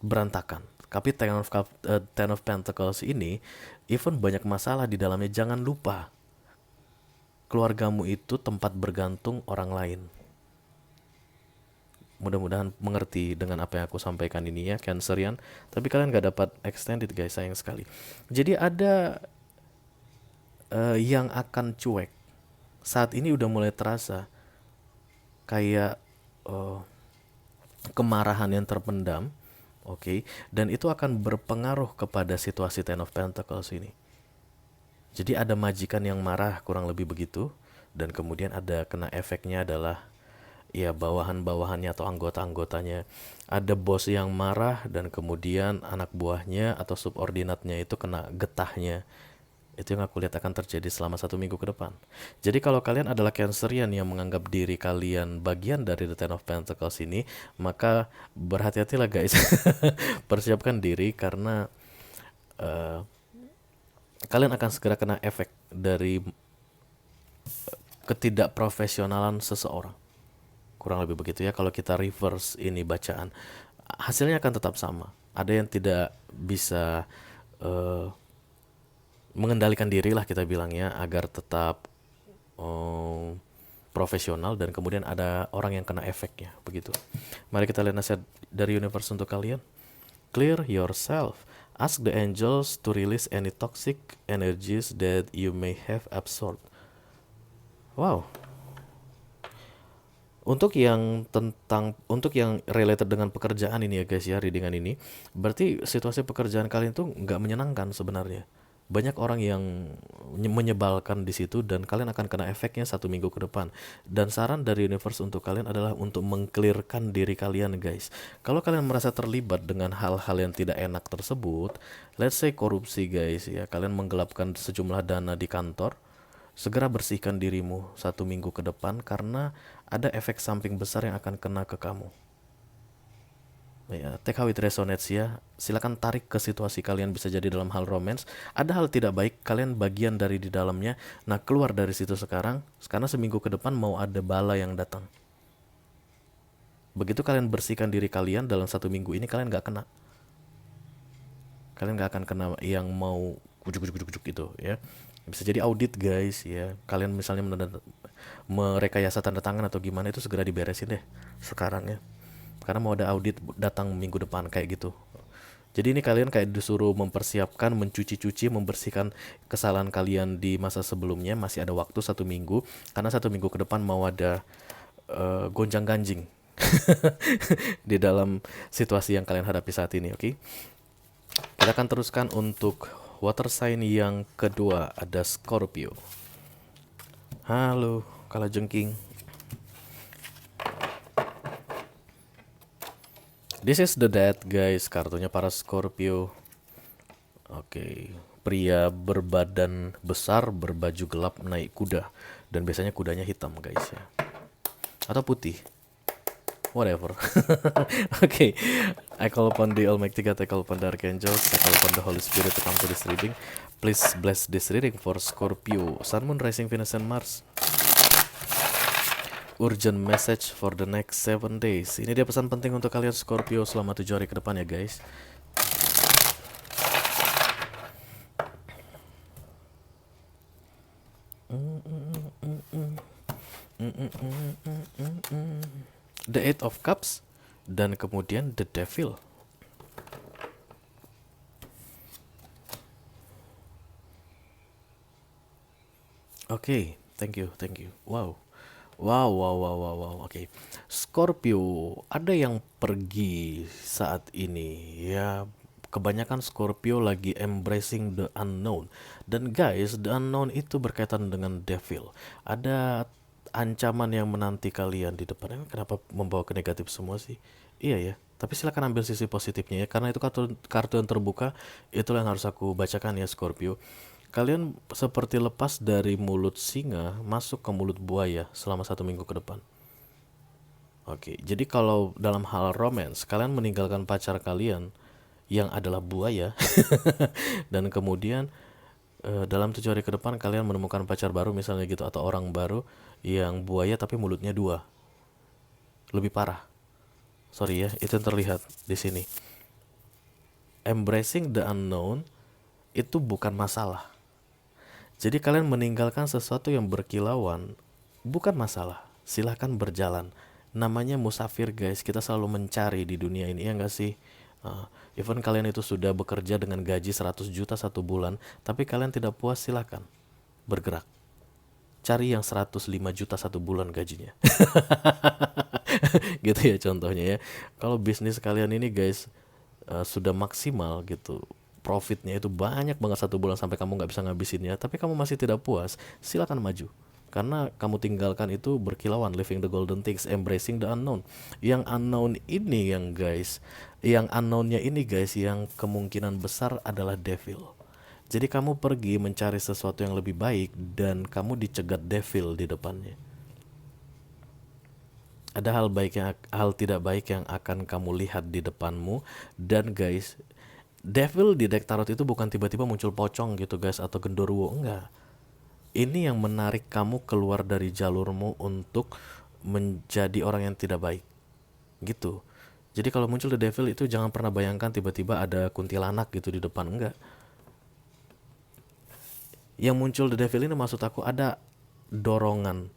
berantakan. Tapi Ten of Pentacles ini, even banyak masalah di dalamnya, jangan lupa keluargamu itu tempat bergantung orang lain. Mudah-mudahan mengerti dengan apa yang aku sampaikan ini ya Cancerian. Tapi kalian gak dapat extended guys, sayang sekali. Jadi ada yang akan cuek. Saat ini udah mulai terasa kayak kemarahan yang terpendam, oke, dan itu akan berpengaruh kepada situasi Ten of Pentacles ini. Jadi ada majikan yang marah, kurang lebih begitu, dan kemudian ada kena efeknya adalah ya bawahan-bawahannya atau anggota-anggotanya. Ada bos yang marah dan kemudian anak buahnya atau subordinatnya itu kena getahnya. Itu yang aku lihat akan terjadi selama 1 minggu ke depan. Jadi kalau kalian adalah Cancerian yang menganggap diri kalian bagian dari The Ten of Pentacles ini, maka berhati-hatilah guys. Persiapkan diri karena eh, kalian akan segera kena efek dari ketidakprofesionalan seseorang. Kurang lebih begitu ya kalau kita reverse ini bacaan. Hasilnya akan tetap sama. Ada yang tidak bisa eh, mengendalikan diri lah kita bilangnya agar tetap eh, profesional, dan kemudian ada orang yang kena efeknya begitu. Mari kita lihat nasihat dari universe untuk kalian. Clear yourself. Ask the angels to release any toxic energies that you may have absorbed. Wow. Untuk yang related dengan pekerjaan ini ya guys ya, readingan ini, berarti situasi pekerjaan kalian tuh nggak menyenangkan sebenarnya. Banyak orang yang menyebalkan di situ dan kalian akan kena efeknya 1 minggu ke depan. Dan saran dari universe untuk kalian adalah untuk mengclearkan diri kalian guys. Kalau kalian merasa terlibat dengan hal-hal yang tidak enak tersebut, let's say korupsi guys ya, kalian menggelapkan sejumlah dana di kantor, segera bersihkan dirimu 1 minggu ke depan karena ada efek samping besar yang akan kena ke kamu. Ya, take how it resonates ya. Silakan tarik ke situasi kalian, bisa jadi dalam hal romance. Ada hal tidak baik, kalian bagian dari di dalamnya. Nah, keluar dari situ sekarang, karena 1 minggu ke depan mau ada bala yang datang. Begitu kalian bersihkan diri kalian dalam 1 minggu ini, kalian nggak kena. Kalian nggak akan kena yang mau kucuk-kucuk gitu ya. Bisa jadi audit guys ya. Kalian misalnya merekayasa tanda tangan atau gimana, itu segera diberesin deh sekarang ya. Karena mau ada audit datang minggu depan kayak gitu. Jadi ini kalian kayak disuruh mempersiapkan, mencuci-cuci, membersihkan kesalahan kalian di masa sebelumnya. Masih ada waktu 1 minggu, karena 1 minggu ke depan mau ada gonjang-ganjing di dalam situasi yang kalian hadapi saat ini. Oke, kita akan teruskan untuk water sign yang kedua, ada Scorpio. Halo, kalajengking. This is the Death guys, kartunya para Scorpio. Oke, pria berbadan besar, berbaju gelap, naik kuda. Dan biasanya kudanya hitam guys ya. Atau putih. Whatever. Oke, I call upon the Almighty God, I call upon the Archangels, I call upon the Holy Spirit to come to this reading. Please bless this reading for Scorpio, Sun, Moon, Rising, Venus, and Mars. Urgent message for the next 7 days. Ini dia pesan penting untuk kalian Scorpio selama 7 hari ke depan ya guys. The Eight of Cups dan kemudian The Devil. Oke, thank you. Wow. Oke. Scorpio, ada yang pergi saat ini ya. Kebanyakan Scorpio lagi embracing the unknown. Dan guys, the unknown itu berkaitan dengan devil. Ada ancaman yang menanti kalian di depan. Kenapa membawa ke negatif semua sih? Iya ya. Tapi silakan ambil sisi positifnya ya, karena itu kartu yang terbuka. Itulah yang harus aku bacakan ya Scorpio. Kalian seperti lepas dari mulut singa masuk ke mulut buaya selama 1 minggu ke depan. Oke, jadi kalau dalam hal romance, kalian meninggalkan pacar kalian yang adalah buaya, dan kemudian dalam 7 hari ke depan kalian menemukan pacar baru misalnya gitu, atau orang baru yang buaya tapi mulutnya 2. Lebih parah. Sorry ya, itu yang terlihat di sini. Embracing the unknown itu bukan masalah. Jadi kalian meninggalkan sesuatu yang berkilauan bukan masalah. Silahkan berjalan. Namanya musafir guys. Kita selalu mencari di dunia ini, ya nggak sih? Even kalian itu sudah bekerja dengan gaji 100 juta 1 bulan, tapi kalian tidak puas, silahkan bergerak. Cari yang 105 juta 1 bulan gajinya. Gitu ya contohnya ya. Kalau bisnis kalian ini guys sudah maksimal gitu, profitnya itu banyak banget 1 bulan sampai kamu nggak bisa ngabisinnya, tapi kamu masih tidak puas, silakan maju. Karena kamu tinggalkan itu berkilauan, living the golden things, embracing the unknown. Yang unknown ini yang unknownnya ini guys, yang kemungkinan besar adalah devil. Jadi kamu pergi mencari sesuatu yang lebih baik dan kamu dicegat devil di depannya. Ada hal tidak baik yang akan kamu lihat di depanmu. Dan guys, devil di deck tarot itu bukan tiba-tiba muncul pocong gitu guys, atau genderuwo, enggak. Ini yang menarik kamu keluar dari jalurmu untuk menjadi orang yang tidak baik gitu. Jadi kalau muncul the devil itu jangan pernah bayangkan tiba-tiba ada kuntilanak gitu di depan, enggak. Yang muncul the devil ini maksud aku ada dorongan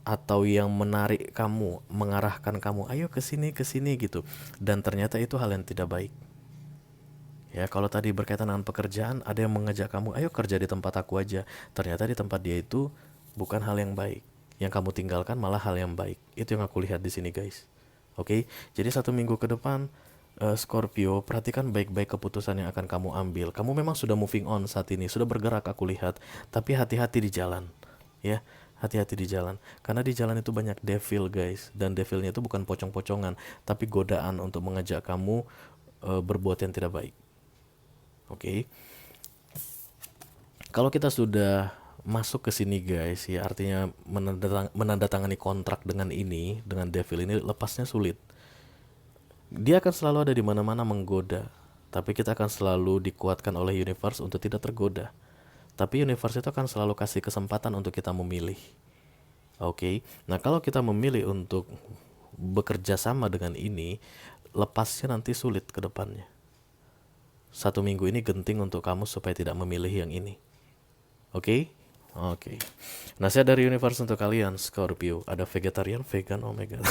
atau yang menarik kamu, mengarahkan kamu, ayo ke sini gitu. Dan ternyata itu hal yang tidak baik. Ya, kalau tadi berkaitan dengan pekerjaan, ada yang mengajak kamu, ayo kerja di tempat aku aja. Ternyata di tempat dia itu bukan hal yang baik. Yang kamu tinggalkan malah hal yang baik. Itu yang aku lihat di sini, guys. Oke, jadi 1 minggu ke depan, Scorpio, perhatikan baik-baik keputusan yang akan kamu ambil. Kamu memang sudah moving on saat ini, sudah bergerak aku lihat. Tapi hati-hati di jalan, ya. Hati-hati di jalan. Karena di jalan itu banyak devil, guys. Dan devilnya itu bukan pocong-pocongan, tapi godaan untuk mengajak kamu berbuat yang tidak baik. Oke. Kalau kita sudah masuk ke sini guys, ya artinya menandatangani kontrak dengan ini, dengan devil ini, lepasnya sulit. Dia akan selalu ada di mana-mana menggoda, tapi kita akan selalu dikuatkan oleh universe untuk tidak tergoda. Tapi universe itu akan selalu kasih kesempatan untuk kita memilih. Oke. Nah, kalau kita memilih untuk bekerja sama dengan ini, lepasnya nanti sulit ke depannya. 1 minggu ini genting untuk kamu supaya tidak memilih yang ini. Oke? Oke. Nasihat dari universe untuk kalian, Scorpio. Ada vegetarian, vegan, oh my god.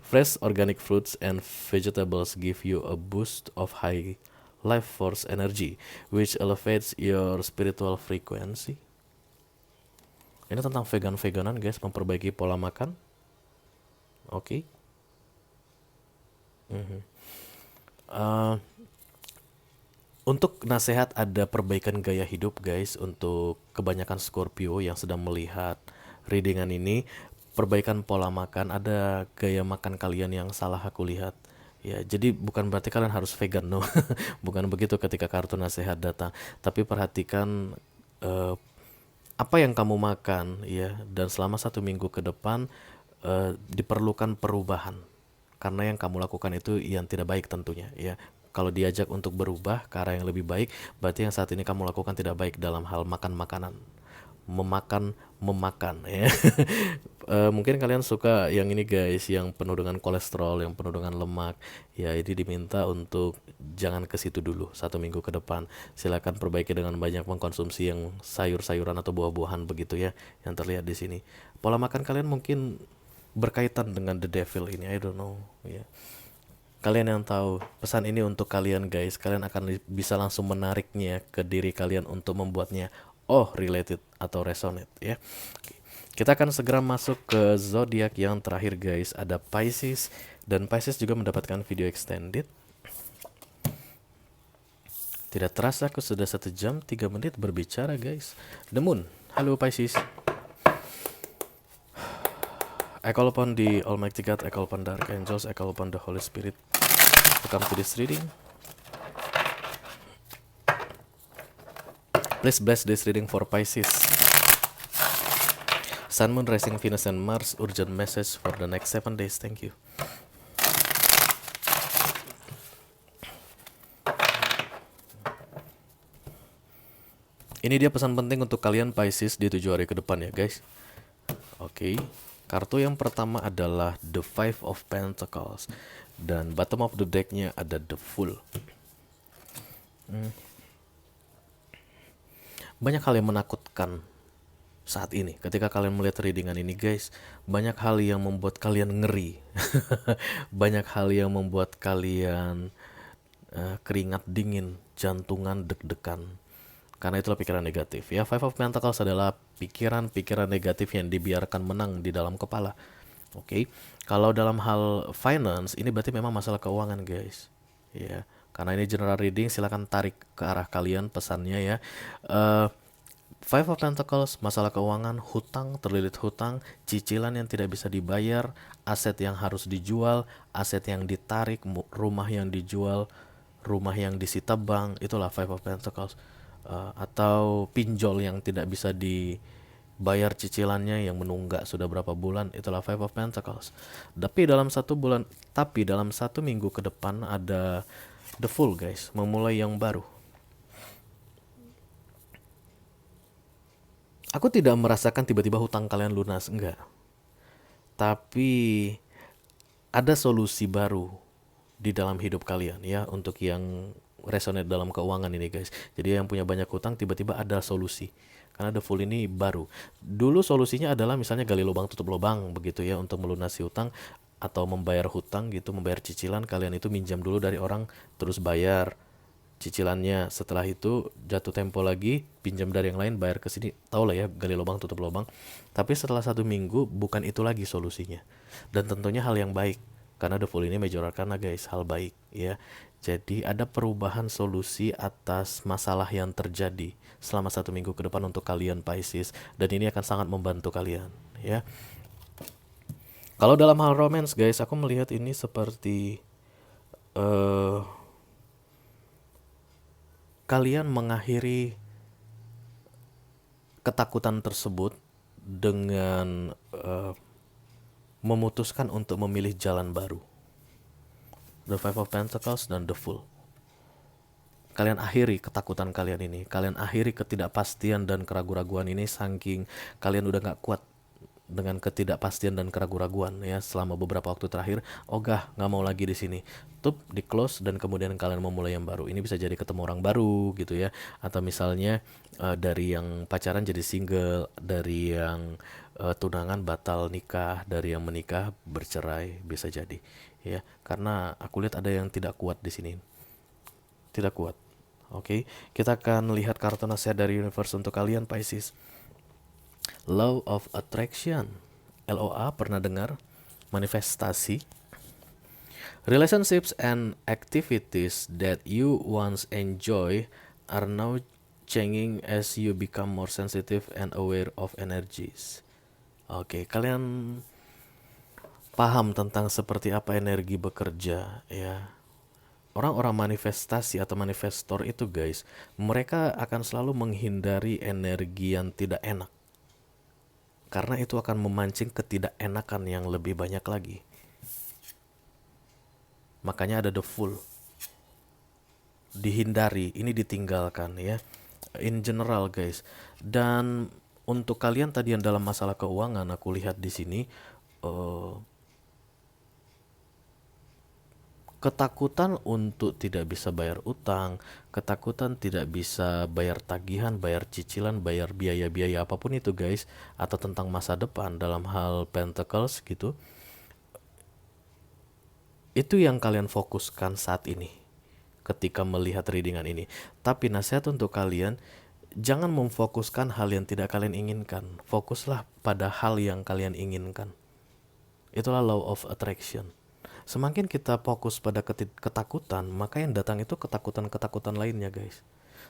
Fresh organic fruits and vegetables give you a boost of high life force energy, which elevates your spiritual frequency. Ini tentang vegan-veganan guys, memperbaiki pola makan. Oke. Untuk nasihat ada perbaikan gaya hidup guys, untuk kebanyakan Scorpio yang sedang melihat readingan ini, perbaikan pola makan, ada gaya makan kalian yang salah aku lihat. Ya, jadi bukan berarti kalian harus vegan, no. Bukan begitu ketika kartu nasihat datang, tapi perhatikan apa yang kamu makan ya, dan selama 1 minggu ke depan diperlukan perubahan. Karena yang kamu lakukan itu yang tidak baik tentunya ya. Kalau diajak untuk berubah ke arah yang lebih baik, berarti yang saat ini kamu lakukan tidak baik dalam hal makan makanan. Memakan ya. Mungkin kalian suka yang ini guys, yang penuh dengan kolesterol, yang penuh dengan lemak. Ya, ini diminta untuk jangan ke situ dulu 1 minggu ke depan. Silakan perbaiki dengan banyak mengkonsumsi yang sayur-sayuran atau buah-buahan begitu ya, yang terlihat di sini. Pola makan kalian mungkin berkaitan dengan the devil ini, I don't know ya. Kalian yang tahu, pesan ini untuk kalian guys. Kalian akan bisa langsung menariknya ke diri kalian untuk membuatnya related atau resonate ya. Oke. Kita akan segera masuk ke zodiak yang terakhir guys. Ada Pisces, dan Pisces juga mendapatkan video extended. Tidak terasa aku sudah 1 jam 3 menit berbicara guys. The Moon. Halo Pisces. I call upon the Almighty God, I call upon the Archangels, I call upon the Holy Spirit to come to this reading. Please bless this reading for Pisces. Sun, Moon, Rising, Venus, and Mars. Urgent message for the next 7 days. Thank you. Ini dia pesan penting untuk kalian Pisces di 7 hari ke depan ya guys. Oke. Kartu yang pertama adalah The Five of Pentacles, dan bottom of the decknya ada The Fool. Banyak hal yang menakutkan saat ini ketika kalian melihat readingan ini guys. Banyak hal yang membuat kalian ngeri. Banyak hal yang membuat kalian keringat dingin, jantungan deg-degan. Karena itulah pikiran negatif ya. Five of Pentacles adalah pikiran-pikiran negatif yang dibiarkan menang di dalam kepala. Oke. Kalau dalam hal finance, ini berarti memang masalah keuangan guys. Ya. Karena ini general reading, silakan tarik ke arah kalian pesannya ya. Five of Pentacles, masalah keuangan, hutang, terlilit hutang, cicilan yang tidak bisa dibayar, aset yang harus dijual, aset yang ditarik, rumah yang dijual, rumah yang disita bank, itulah Five of Pentacles. Atau pinjol yang tidak bisa dibayar cicilannya yang menunggak sudah berapa bulan, itulah Five of Pentacles. Tapi dalam satu minggu ke depan ada The Fool guys, memulai yang baru. Aku tidak merasakan tiba-tiba hutang kalian lunas, enggak. Tapi ada solusi baru di dalam hidup kalian ya, untuk yang resonate dalam keuangan ini guys. Jadi yang punya banyak hutang tiba-tiba ada solusi. Karena The Fool ini baru. Dulu solusinya adalah misalnya gali lubang tutup lubang begitu ya, untuk melunasi hutang atau membayar hutang gitu, membayar cicilan. Kalian itu minjam dulu dari orang terus bayar cicilannya, setelah itu jatuh tempo lagi pinjam dari yang lain bayar ke sini, tau lah ya, gali lubang tutup lubang. Tapi setelah satu minggu bukan itu lagi solusinya, dan tentunya hal yang baik karena The Fool ini major arcana guys, hal baik ya. Jadi ada perubahan solusi atas masalah yang terjadi selama satu minggu ke depan untuk kalian Pisces, dan ini akan sangat membantu kalian ya. Kalau dalam hal romance guys, aku melihat ini seperti kalian mengakhiri ketakutan tersebut dengan memutuskan untuk memilih jalan baru. The Five of Pentacles dan The Fool. Kalian akhiri ketakutan kalian ini. Kalian akhiri ketidakpastian dan keraguan-raguan ini, saking kalian udah gak kuat dengan ketidakpastian dan keraguan-raguan ya selama beberapa waktu terakhir. Ogah, nggak mau lagi di sini. Tup, di close, dan kemudian kalian memulai yang baru. Ini bisa jadi ketemu orang baru gitu ya, atau misalnya dari yang pacaran jadi single, dari yang tunangan batal nikah, dari yang menikah bercerai, bisa jadi ya. Karena aku lihat ada yang tidak kuat di sini, tidak kuat. Oke, kita akan lihat kartu nasihat dari universe untuk kalian Pisces. Law of Attraction, LOA, pernah dengar? Manifestasi. Relationships and activities that you once enjoy are now changing as you become more sensitive and aware of energies. Oke, kalian paham tentang seperti apa energi bekerja ya. Orang-orang manifestasi atau manifestor itu guys, mereka akan selalu menghindari energi yang tidak enak, karena itu akan memancing ketidakenakan yang lebih banyak lagi. Makanya ada The Fool. Dihindari, ini ditinggalkan ya. In general guys. Dan untuk kalian tadi yang dalam masalah keuangan, aku lihat di sini ketakutan untuk tidak bisa bayar utang, ketakutan tidak bisa bayar tagihan, bayar cicilan, bayar biaya-biaya apapun itu guys, atau tentang masa depan dalam hal Pentacles gitu. Itu yang kalian fokuskan saat ini ketika melihat readingan ini. Tapi nasihat untuk kalian, jangan memfokuskan hal yang tidak kalian inginkan. Fokuslah pada hal yang kalian inginkan. Itulah law of attraction. Semakin kita fokus pada ketakutan, maka yang datang itu ketakutan-ketakutan lainnya guys.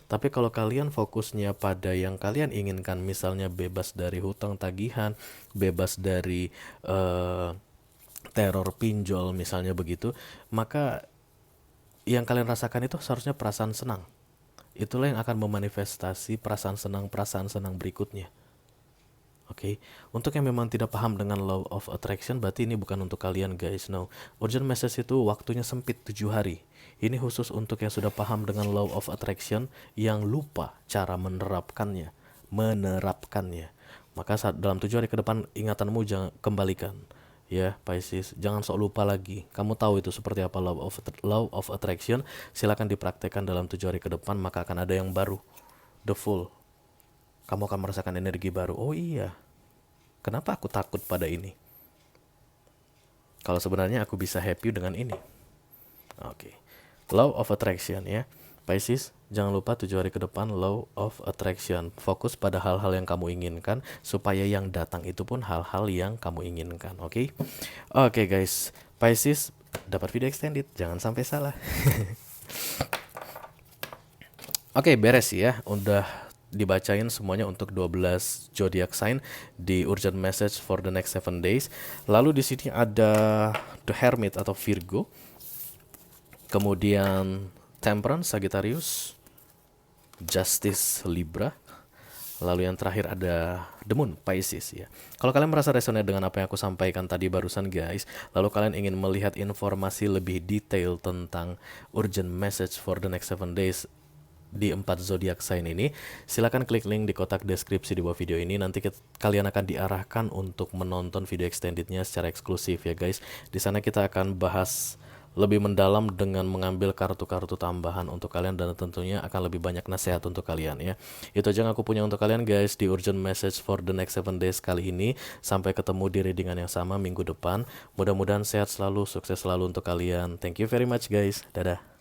Tapi kalau kalian fokusnya pada yang kalian inginkan, misalnya bebas dari hutang tagihan, bebas dari teror pinjol misalnya begitu, maka yang kalian rasakan itu seharusnya perasaan senang. Itulah yang akan memanifestasi perasaan senang berikutnya. Oke, untuk yang memang tidak paham dengan law of attraction, berarti ini bukan untuk kalian guys. No, urgent message itu waktunya sempit 7 hari. Ini khusus untuk yang sudah paham dengan law of attraction, yang lupa cara menerapkannya. Maka saat dalam 7 hari ke depan, ingatanmu jangan kembalikan. Ya Pisces, jangan sok lupa lagi. Kamu tahu itu seperti apa law of attraction. Silakan dipraktekkan dalam 7 hari ke depan, maka akan ada yang baru. The Fool. Kamu akan merasakan energi baru. Oh iya, kenapa aku takut pada ini? Kalau sebenarnya aku bisa happy dengan ini. Oke. Law of attraction ya. Pisces, jangan lupa 7 hari ke depan law of attraction. Fokus pada hal-hal yang kamu inginkan, supaya yang datang itu pun hal-hal yang kamu inginkan. Oke. Oke guys, Pisces, dapat video extended, jangan sampai salah. Oke, beres ya. Udah dibacain semuanya untuk 12 zodiac sign di urgent message for the next 7 days. Lalu di sini ada The Hermit atau Virgo, kemudian Temperance Sagittarius, Justice Libra, lalu yang terakhir ada The Moon Pisces ya. Kalau kalian merasa resonate dengan apa yang aku sampaikan tadi barusan guys, lalu kalian ingin melihat informasi lebih detail tentang urgent message for the next 7 days di 4 zodiac sign ini, silakan klik link di kotak deskripsi di bawah video ini. Nanti kalian akan diarahkan untuk menonton video extendednya secara eksklusif ya guys. Di sana kita akan bahas lebih mendalam dengan mengambil kartu-kartu tambahan untuk kalian, dan tentunya akan lebih banyak nasihat untuk kalian ya. Itu aja yang aku punya untuk kalian guys di urgent message for the next 7 days kali ini. Sampai ketemu di readingan yang sama minggu depan. Mudah-mudahan sehat selalu, sukses selalu untuk kalian. Thank you very much guys. Dadah.